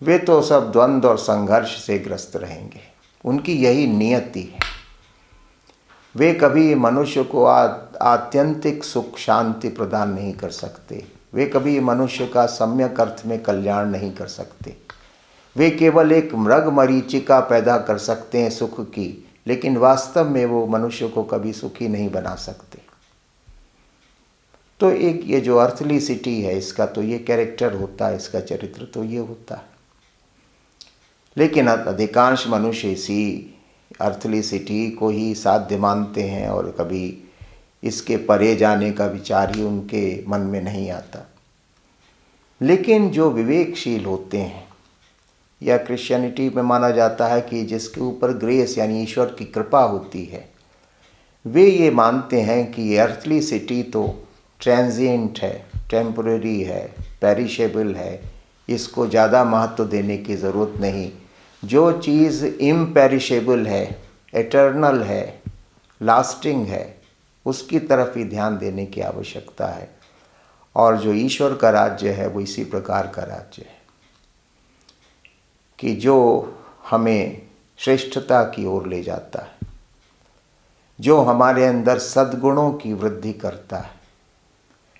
वे तो सब द्वंद्व और संघर्ष से ग्रस्त रहेंगे। उनकी यही नियति है। वे कभी मनुष्य को आत्यंतिक सुख शांति प्रदान नहीं कर सकते। वे कभी मनुष्य का सम्यक अर्थ में कल्याण नहीं कर सकते। वे केवल एक मृग मरीचिका पैदा कर सकते हैं सुख की, लेकिन वास्तव में वो मनुष्य को कभी सुखी नहीं बना सकते। तो एक ये जो अर्थली सिटी है, इसका तो ये कैरेक्टर होता है, इसका चरित्र तो ये होता है। लेकिन अधिकांश मनुष्य इसी अर्थली सिटी को ही साध्य मानते हैं, और कभी इसके परे जाने का विचार ही उनके मन में नहीं आता। लेकिन जो विवेकशील होते हैं, या क्रिश्चियनिटी में माना जाता है कि जिसके ऊपर ग्रेस यानी ईश्वर की कृपा होती है, वे ये मानते हैं कि ये अर्थली सिटी तो ट्रांजिएंट है, टेम्पररी है, पेरिशेबल है, इसको ज़्यादा महत्व देने की ज़रूरत नहीं। जो चीज़ इम्पेरिशेबल है, एटर्नल है, लास्टिंग है, उसकी तरफ ही ध्यान देने की आवश्यकता है। और जो ईश्वर का राज्य है वो इसी प्रकार का राज्य है कि जो हमें श्रेष्ठता की ओर ले जाता है, जो हमारे अंदर सद्गुणों की वृद्धि करता है,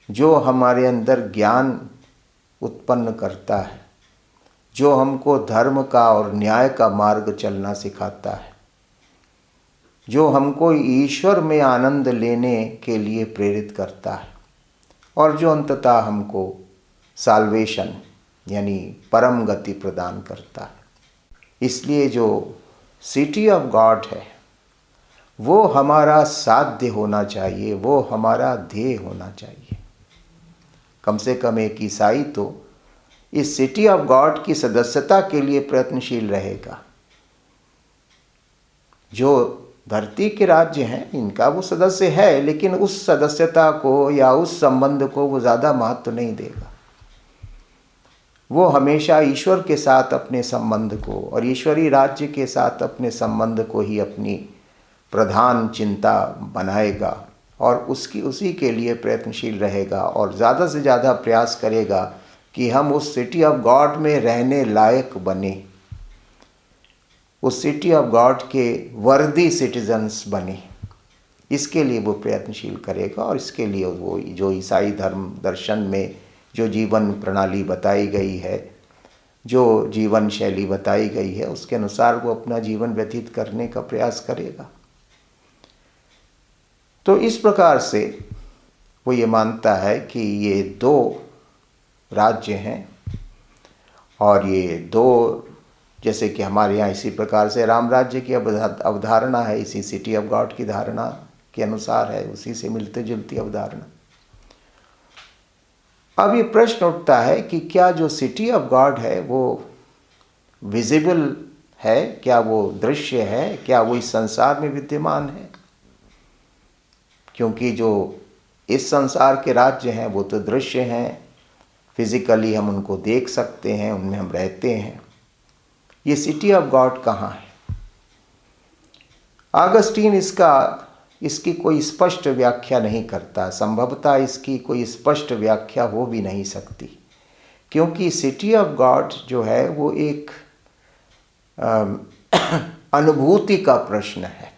जो हमारे अंदर ज्ञान उत्पन्न करता है, जो हमको धर्म का और न्याय का मार्ग चलना सिखाता है, जो हमको ईश्वर में आनंद लेने के लिए प्रेरित करता है, और जो अंततः हमको साल्वेशन यानी परम गति प्रदान करता है। इसलिए जो सिटी ऑफ गॉड है वो हमारा साध्य होना चाहिए, वो हमारा ध्येय होना चाहिए। कम से कम एक ईसाई तो इस सिटी ऑफ गॉड की सदस्यता के लिए प्रयत्नशील रहेगा। जो धरती के राज्य हैं इनका वो सदस्य है, लेकिन उस सदस्यता को या उस संबंध को वो ज़्यादा महत्व नहीं देगा। वो हमेशा ईश्वर के साथ अपने संबंध को और ईश्वरीय राज्य के साथ अपने संबंध को ही अपनी प्रधान चिंता बनाएगा, और उसी के लिए प्रयत्नशील रहेगा, और ज़्यादा से ज़्यादा प्रयास करेगा कि हम उस सिटी ऑफ गॉड में रहने लायक बने, उस सिटी ऑफ गॉड के वर्दी सिटीजन्स बने। इसके लिए वो प्रयत्नशील करेगा, और इसके लिए वो जो ईसाई धर्म दर्शन में जो जीवन प्रणाली बताई गई है, जो जीवन शैली बताई गई है उसके अनुसार वो अपना जीवन व्यतीत करने का प्रयास करेगा। तो इस प्रकार से वो ये मानता है कि ये दो राज्य हैं और ये दो, जैसे कि हमारे यहाँ इसी प्रकार से राम राज्य की अवधारणा है, इसी सिटी ऑफ गॉड की धारणा के अनुसार है, उसी से मिलती जुलती अवधारणा। अब ये प्रश्न उठता है कि क्या जो सिटी ऑफ गॉड है वो विजिबल है, क्या वो दृश्य है, क्या वो इस संसार में विद्यमान है? क्योंकि जो इस संसार के राज्य हैं वो तो दृश्य हैं, फिजिकली हम उनको देख सकते हैं, उनमें हम रहते हैं। ये सिटी ऑफ गॉड कहाँ है? ऑगस्टीन इसकी कोई स्पष्ट व्याख्या नहीं करता, संभवतः इसकी कोई स्पष्ट व्याख्या हो भी नहीं सकती, क्योंकि सिटी ऑफ गॉड जो है वो एक अनुभूति का प्रश्न है।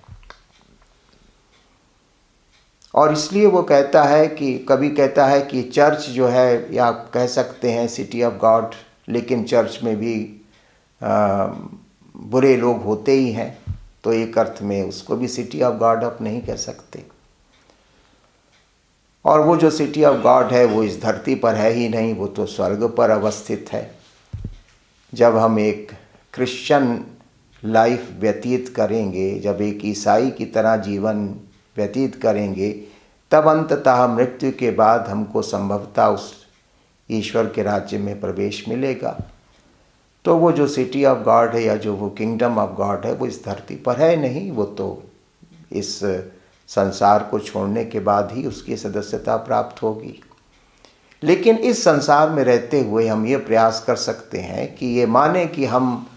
और इसलिए वो कहता है कि कभी कहता है कि चर्च जो है, या कह सकते हैं सिटी ऑफ गॉड, लेकिन चर्च में भी बुरे लोग होते ही हैं, तो एक अर्थ में उसको भी सिटी ऑफ गॉड आप नहीं कह सकते। और वो जो सिटी ऑफ गॉड है वो इस धरती पर है ही नहीं, वो तो स्वर्ग पर अवस्थित है। जब हम एक क्रिश्चियन लाइफ व्यतीत करेंगे, जब एक ईसाई की तरह जीवन व्यतीत करेंगे, तब अंततः मृत्यु के बाद हमको संभवतः उस ईश्वर के राज्य में प्रवेश मिलेगा। तो वो जो सिटी ऑफ गॉड है या जो वो किंगडम ऑफ गॉड है वो इस धरती पर है नहीं, वो तो इस संसार को छोड़ने के बाद ही उसकी सदस्यता प्राप्त होगी। लेकिन इस संसार में रहते हुए हम ये प्रयास कर सकते हैं कि ये माने कि हम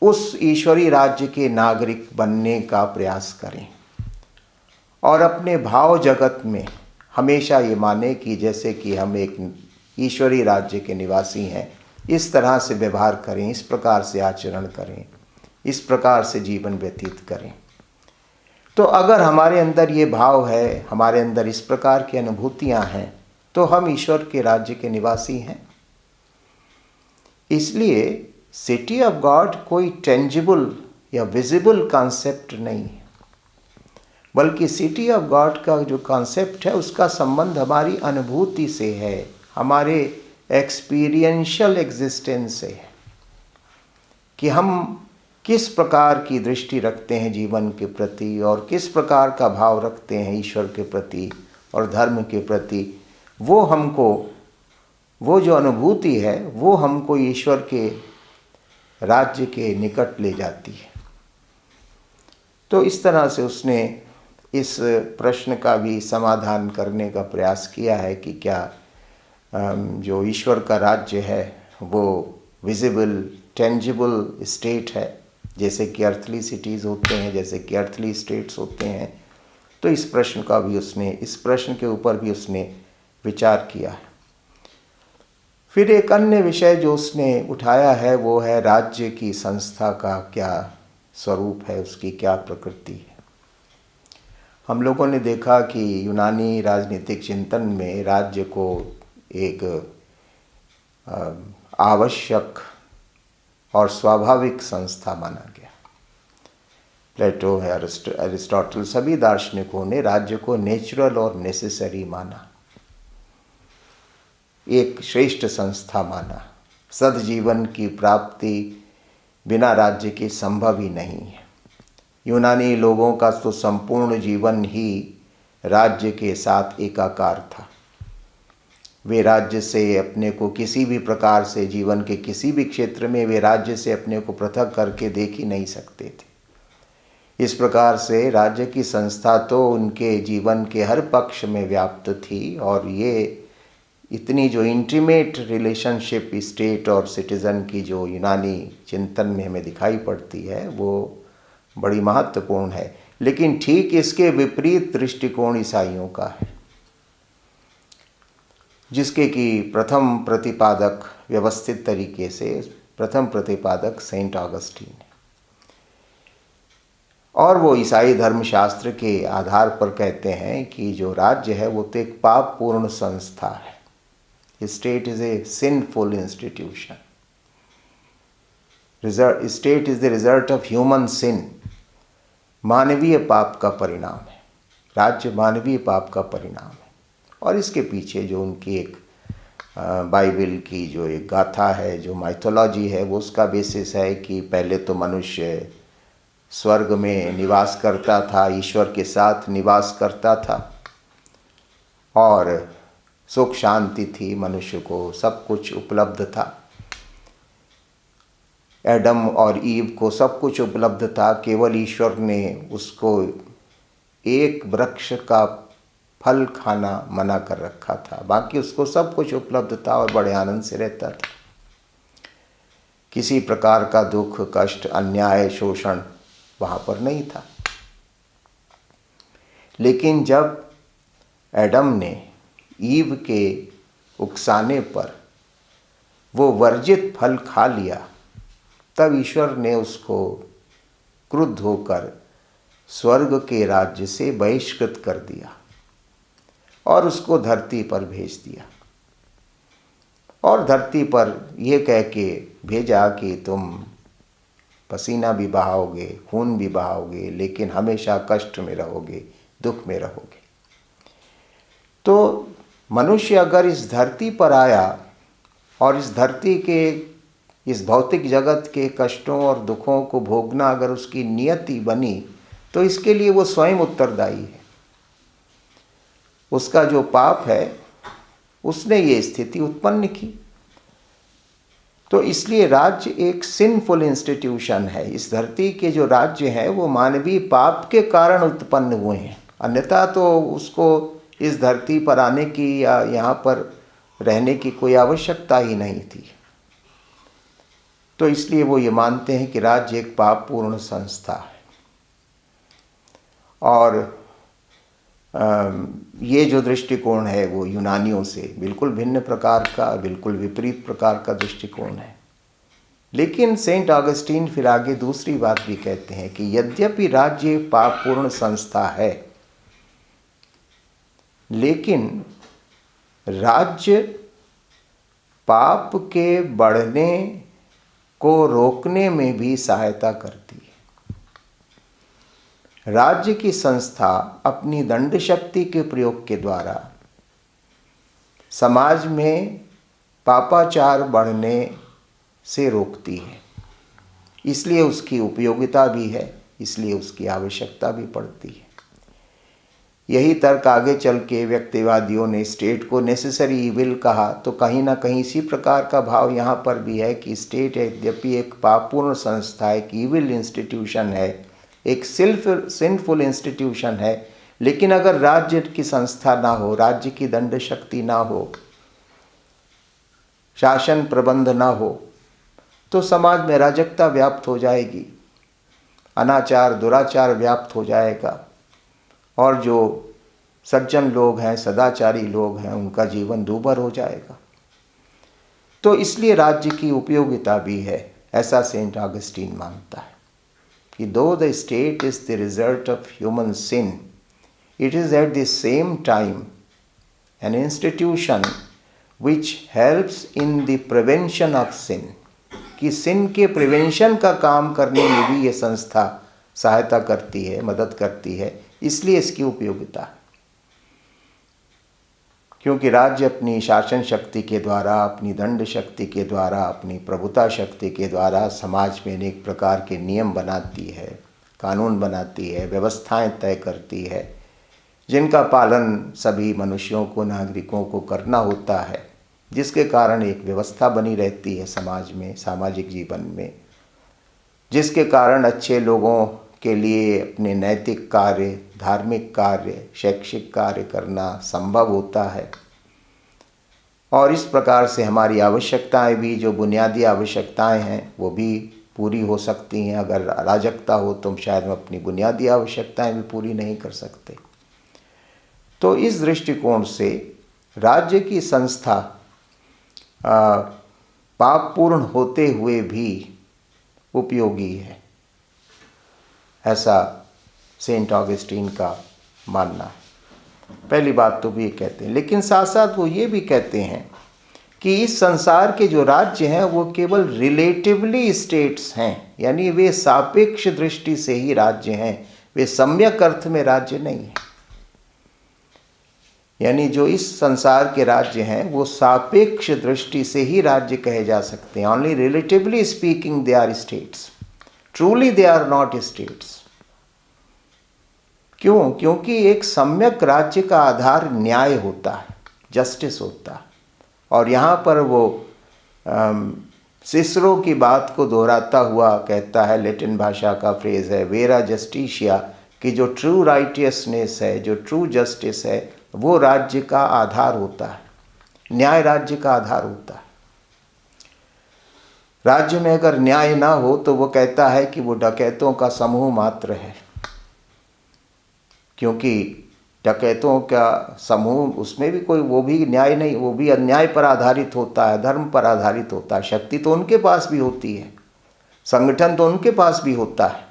उस ईश्वरी राज्य के नागरिक बनने का प्रयास करें और अपने भाव जगत में हमेशा ये माने कि जैसे कि हम एक ईश्वरी राज्य के निवासी हैं, इस तरह से व्यवहार करें, इस प्रकार से आचरण करें, इस प्रकार से जीवन व्यतीत करें। तो अगर हमारे अंदर ये भाव है, हमारे अंदर इस प्रकार की अनुभूतियां हैं, तो हम ईश्वर के राज्य के निवासी हैं। इसलिए सिटी ऑफ गॉड कोई टेंजिबल या विजिबल कॉन्सेप्ट नहीं है, बल्कि सिटी ऑफ गॉड का जो कॉन्सेप्ट है उसका संबंध हमारी अनुभूति से है, हमारे एक्सपीरियंशियल एग्जिस्टेंस से है, कि हम किस प्रकार की दृष्टि रखते हैं जीवन के प्रति और किस प्रकार का भाव रखते हैं ईश्वर के प्रति और धर्म के प्रति। वो जो अनुभूति है वो हमको ईश्वर के राज्य के निकट ले जाती है। तो इस तरह से उसने इस प्रश्न का भी समाधान करने का प्रयास किया है कि क्या जो ईश्वर का राज्य है वो विजिबल टेंजिबल स्टेट है, जैसे कि अर्थली सिटीज़ होते हैं, जैसे कि अर्थली स्टेट्स होते हैं। तो इस प्रश्न के ऊपर भी उसने विचार किया है। फिर एक अन्य विषय जो उसने उठाया है वो है राज्य की संस्था का क्या स्वरूप है, उसकी क्या प्रकृति है। हम लोगों ने देखा कि यूनानी राजनीतिक चिंतन में राज्य को एक आवश्यक और स्वाभाविक संस्था माना गया। प्लेटो है, अरिस्टोटल, सभी दार्शनिकों ने राज्य को नेचुरल और नेसेसरी माना, एक श्रेष्ठ संस्था माना। सद्जीवन की प्राप्ति बिना राज्य के संभव ही नहीं है। यूनानी लोगों का तो संपूर्ण जीवन ही राज्य के साथ एकाकार था। वे राज्य से अपने को किसी भी प्रकार से, जीवन के किसी भी क्षेत्र में वे राज्य से अपने को पृथक करके देख ही नहीं सकते थे। इस प्रकार से राज्य की संस्था तो उनके जीवन के हर पक्ष में व्याप्त थी, और ये इतनी जो इंटीमेट रिलेशनशिप स्टेट और सिटीज़न की जो यूनानी चिंतन में हमें दिखाई पड़ती है वो बड़ी महत्वपूर्ण है। लेकिन ठीक इसके विपरीत दृष्टिकोण ईसाइयों का है, जिसके कि प्रथम प्रतिपादक व्यवस्थित तरीके से प्रथम प्रतिपादक सेंट ऑगस्टीन है। और वो ईसाई धर्मशास्त्र के आधार पर कहते हैं कि जो राज्य है वो तो एक पापपूर्ण संस्था है, State is a sinful institution. State is the result of human sin. मानवीय पाप का परिणाम है, राज्य मानवीय पाप का परिणाम है। और इसके पीछे जो उनकी एक बाइबल की जो एक गाथा है, जो माइथोलॉजी है, वो उसका बेसिस है कि पहले तो मनुष्य स्वर्ग में निवास करता था, ईश्वर के साथ निवास करता था और सुख शांति थी, मनुष्य को सब कुछ उपलब्ध था। एडम और ईव को सब कुछ उपलब्ध था, केवल ईश्वर ने उसको एक वृक्ष का फल खाना मना कर रखा था, बाकी उसको सब कुछ उपलब्ध था और बड़े आनंद से रहता था। किसी प्रकार का दुख, कष्ट, अन्याय, शोषण वहाँ पर नहीं था। लेकिन जब एडम ने ईव के उकसाने पर वो वर्जित फल खा लिया, तब ईश्वर ने उसको क्रुद्ध होकर स्वर्ग के राज्य से बहिष्कृत कर दिया और उसको धरती पर भेज दिया। और धरती पर यह कह के भेजा कि तुम पसीना भी बहाओगे, खून भी बहाओगे, लेकिन हमेशा कष्ट में रहोगे, दुख में रहोगे। तो मनुष्य अगर इस धरती पर आया और इस धरती के, इस भौतिक जगत के कष्टों और दुखों को भोगना अगर उसकी नियति बनी, तो इसके लिए वो स्वयं उत्तरदायी है। उसका जो पाप है, उसने ये स्थिति उत्पन्न की। तो इसलिए राज्य एक सिंफुल इंस्टीट्यूशन है। इस धरती के जो राज्य हैं वो मानवीय पाप के कारण उत्पन्न हुए हैं, अन्यथा तो उसको इस धरती पर आने की या यहाँ पर रहने की कोई आवश्यकता ही नहीं थी। तो इसलिए वो ये मानते हैं कि राज्य एक पापपूर्ण संस्था है। और ये जो दृष्टिकोण है वो यूनानियों से बिल्कुल भिन्न प्रकार का, बिल्कुल विपरीत प्रकार का दृष्टिकोण है। लेकिन सेंट ऑगस्टीन फिर आगे दूसरी बात भी कहते हैं कि यद्यपि राज्य पापपूर्ण संस्था है, लेकिन राज्य पाप के बढ़ने को रोकने में भी सहायता करती है। राज्य की संस्था अपनी दंड शक्ति के प्रयोग के द्वारा समाज में पापाचार बढ़ने से रोकती है। इसलिए उसकी उपयोगिता भी है, इसलिए उसकी आवश्यकता भी पड़ती है। यही तर्क आगे चल के व्यक्तिवादियों ने स्टेट को नेसेसरी इविल कहा, तो कहीं ना कहीं इसी प्रकार का भाव यहाँ पर भी है कि स्टेट यद्यपि एक पापपूर्ण संस्था, एक इविल इंस्टीट्यूशन है, एक सिंफुल इंस्टीट्यूशन है, लेकिन अगर राज्य की संस्था ना हो, राज्य की दंड शक्ति ना हो, शासन प्रबंध ना हो, तो समाज में अराजकता व्याप्त हो जाएगी, अनाचार दुराचार व्याप्त हो जाएगा और जो सज्जन लोग हैं, सदाचारी लोग हैं, उनका जीवन दूभर हो जाएगा। तो इसलिए राज्य की उपयोगिता भी है, ऐसा सेंट ऑगस्टीन मानता है कि though the state is the result of human sin, it is at the same time an institution which helps in the prevention of sin, कि सिन के प्रिवेंशन का काम करने में भी ये संस्था सहायता करती है, मदद करती है। इसलिए इसकी उपयोगिता है, क्योंकि राज्य अपनी शासन शक्ति के द्वारा, अपनी दंड शक्ति के द्वारा, अपनी प्रभुता शक्ति के द्वारा समाज में अनेक प्रकार के नियम बनाती है, कानून बनाती है, व्यवस्थाएं तय करती है, जिनका पालन सभी मनुष्यों को, नागरिकों को करना होता है, जिसके कारण एक व्यवस्था बनी रहती है समाज में, सामाजिक जीवन में, जिसके कारण अच्छे लोगों के लिए अपने नैतिक कार्य, धार्मिक कार्य, शैक्षिक कार्य करना संभव होता है। और इस प्रकार से हमारी आवश्यकताएं भी, जो बुनियादी आवश्यकताएं हैं, वो भी पूरी हो सकती हैं। अगर अराजकता हो तो शायद हम अपनी बुनियादी आवश्यकताएं भी पूरी नहीं कर सकते। तो इस दृष्टिकोण से राज्य की संस्था पापपूर्ण होते हुए भी उपयोगी है, ऐसा सेंट ऑगस्टीन का मानना है। पहली बात तो भी ये कहते हैं, लेकिन साथ साथ वो ये भी कहते हैं कि इस संसार के जो राज्य हैं वो केवल रिलेटिवली स्टेट्स हैं, यानी वे सापेक्ष दृष्टि से ही राज्य हैं, वे सम्यक अर्थ में राज्य नहीं है। यानी जो इस संसार के राज्य हैं वो सापेक्ष दृष्टि से ही राज्य कहे जा सकते हैं। Only relatively speaking they are states, truly they are not states. क्यों? क्योंकि एक सम्यक राज्य का आधार न्याय होता है, जस्टिस होता है। और यहाँ पर वो सिसरो की बात को दोहराता हुआ कहता है, लैटिन भाषा का फ्रेज है वेरा जस्टिशिया, कि जो ट्रू राइटियसनेस है, जो ट्रू जस्टिस है, वो राज्य का आधार होता है, न्याय राज्य का आधार होता है। राज्य में अगर न्याय ना हो तो वो कहता है कि वो डकैतों का समूह मात्र है, क्योंकि डकैतों का समूह, उसमें भी कोई, वो भी न्याय नहीं, वो भी अन्याय पर आधारित होता है, धर्म पर आधारित होता है। शक्ति तो उनके पास भी होती है, संगठन तो उनके पास भी होता है।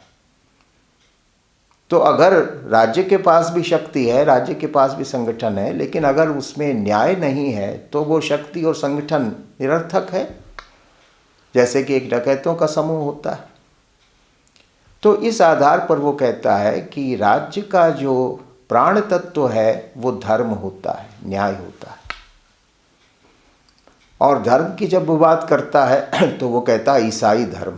तो अगर राज्य के पास भी शक्ति है, राज्य के पास भी संगठन है, लेकिन अगर उसमें न्याय नहीं है तो वो शक्ति और संगठन निरर्थक है, जैसे कि एक डकैतों का समूह होता है। तो इस आधार पर वो कहता है कि राज्य का जो प्राण तत्व है वो धर्म होता है, न्याय होता है। और धर्म की जब वो बात करता है तो वो कहता है ईसाई धर्म,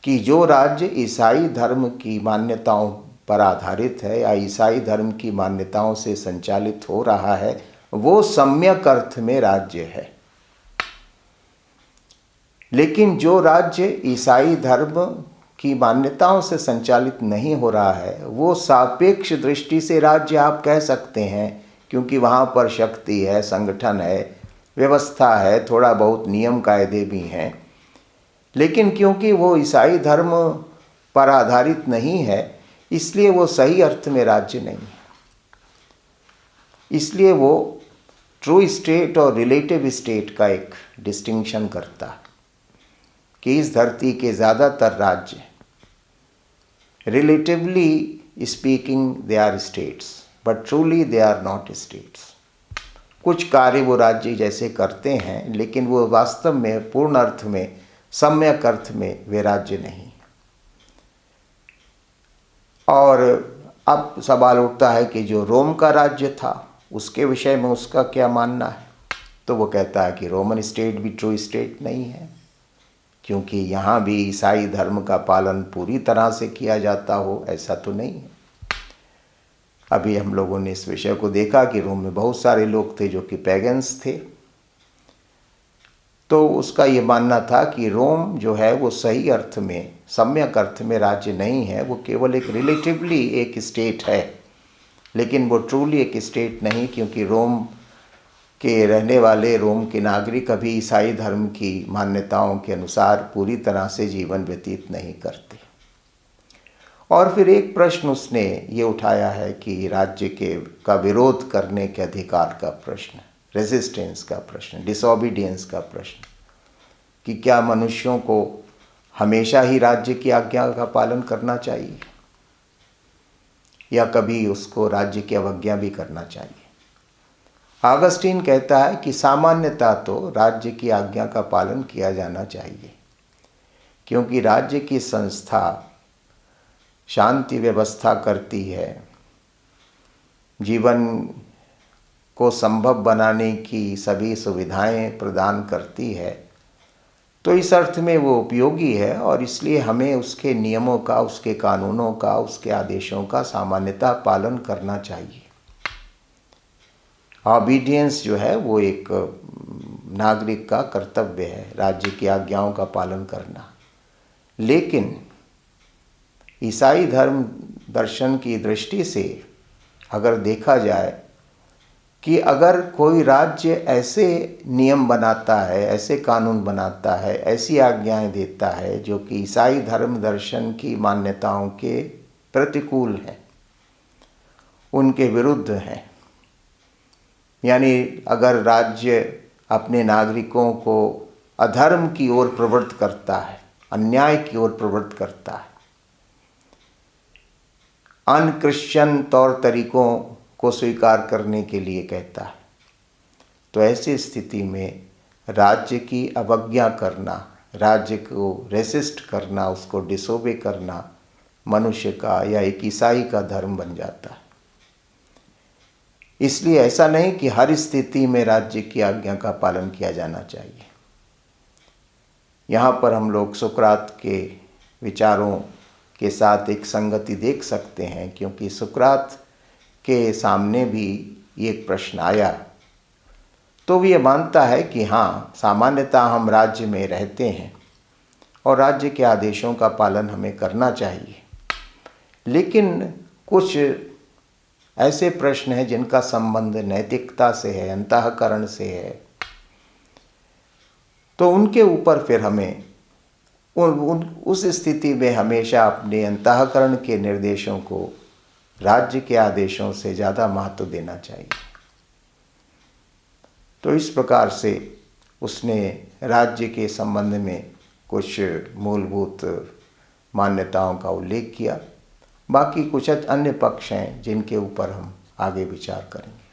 कि जो राज्य ईसाई धर्म की मान्यताओं पर आधारित है या ईसाई धर्म की मान्यताओं से संचालित हो रहा है, वो सम्यक अर्थ में राज्य है। लेकिन जो राज्य ईसाई धर्म की मान्यताओं से संचालित नहीं हो रहा है, वो सापेक्ष दृष्टि से राज्य आप कह सकते हैं, क्योंकि वहाँ पर शक्ति है, संगठन है, व्यवस्था है, थोड़ा बहुत नियम कायदे भी हैं। लेकिन क्योंकि वो ईसाई धर्म पर आधारित नहीं है, इसलिए वो सही अर्थ में राज्य नहीं है। इसलिए वो ट्रू स्टेट और रिलेटिव स्टेट का एक डिस्टिंक्शन करता है कि इस धरती के ज़्यादातर राज्य relatively speaking they are states, but truly they are not states. कुछ कार्य वो राज्य जैसे करते हैं, लेकिन वो वास्तव में पूर्ण अर्थ में, सम्यक अर्थ में वे राज्य नहीं। और अब सवाल उठता है कि जो रोम का राज्य था उसके विषय में उसका क्या मानना है। तो वो कहता है कि रोमन स्टेट भी ट्रू स्टेट नहीं है, क्योंकि यहाँ भी ईसाई धर्म का पालन पूरी तरह से किया जाता हो, ऐसा तो नहीं है। अभी हम लोगों ने इस विषय को देखा कि रोम में बहुत सारे लोग थे जो कि पैगन्स थे। तो उसका ये मानना था कि रोम जो है वो सही अर्थ में, सम्यक अर्थ में राज्य नहीं है, वो केवल एक रिलेटिवली एक स्टेट है, लेकिन वो ट्रूली एक स्टेट नहीं, क्योंकि रोम के रहने वाले, रोम के नागरिक अभी ईसाई धर्म की मान्यताओं के अनुसार पूरी तरह से जीवन व्यतीत नहीं करते। और फिर एक प्रश्न उसने ये उठाया है कि राज्य का विरोध करने के अधिकार का प्रश्न, रेजिस्टेंस का प्रश्न, डिसोबीडियंस का प्रश्न, कि क्या मनुष्यों को हमेशा ही राज्य की आज्ञा का पालन करना चाहिए या कभी उसको राज्य की अवज्ञा भी करना चाहिए। ऑगस्टीन कहता है कि सामान्यतः तो राज्य की आज्ञा का पालन किया जाना चाहिए, क्योंकि राज्य की संस्था शांति व्यवस्था करती है, जीवन को संभव बनाने की सभी सुविधाएं प्रदान करती है, तो इस अर्थ में वो उपयोगी है और इसलिए हमें उसके नियमों का, उसके कानूनों का, उसके आदेशों का सामान्यतः पालन करना चाहिए। ऑबीडियंस जो है वो एक नागरिक का कर्तव्य है, राज्य की आज्ञाओं का पालन करना। लेकिन ईसाई धर्म दर्शन की दृष्टि से अगर देखा जाए कि अगर कोई राज्य ऐसे नियम बनाता है, ऐसे कानून बनाता है, ऐसी आज्ञाएं देता है जो कि ईसाई धर्म दर्शन की मान्यताओं के प्रतिकूल हैं, उनके विरुद्ध हैं, यानी अगर राज्य अपने नागरिकों को अधर्म की ओर प्रवृत्त करता है, अन्याय की ओर प्रवृत्त करता है, अनक्रिश्चियन तौर तरीकों को स्वीकार करने के लिए कहता है, तो ऐसी स्थिति में राज्य की अवज्ञा करना, राज्य को रेसिस्ट करना, उसको डिसोबे करना मनुष्य का या एक ईसाई का धर्म बन जाता है। इसलिए ऐसा नहीं कि हर स्थिति में राज्य की आज्ञा का पालन किया जाना चाहिए। यहाँ पर हम लोग सुकरात के विचारों के साथ एक संगति देख सकते हैं, क्योंकि सुकरात के सामने भी एक प्रश्न आया तो भी ये मानता है कि हाँ, सामान्यतः हम राज्य में रहते हैं और राज्य के आदेशों का पालन हमें करना चाहिए, लेकिन कुछ ऐसे प्रश्न हैं जिनका संबंध नैतिकता से है, अंतःकरण से है, तो उनके ऊपर फिर हमें उस स्थिति में हमेशा अपने अंतःकरण के निर्देशों को राज्य के आदेशों से ज़्यादा महत्व देना चाहिए। तो इस प्रकार से उसने राज्य के संबंध में कुछ मूलभूत मान्यताओं का उल्लेख किया। बाकी कुछ अन्य पक्ष हैं जिनके ऊपर हम आगे विचार करेंगे।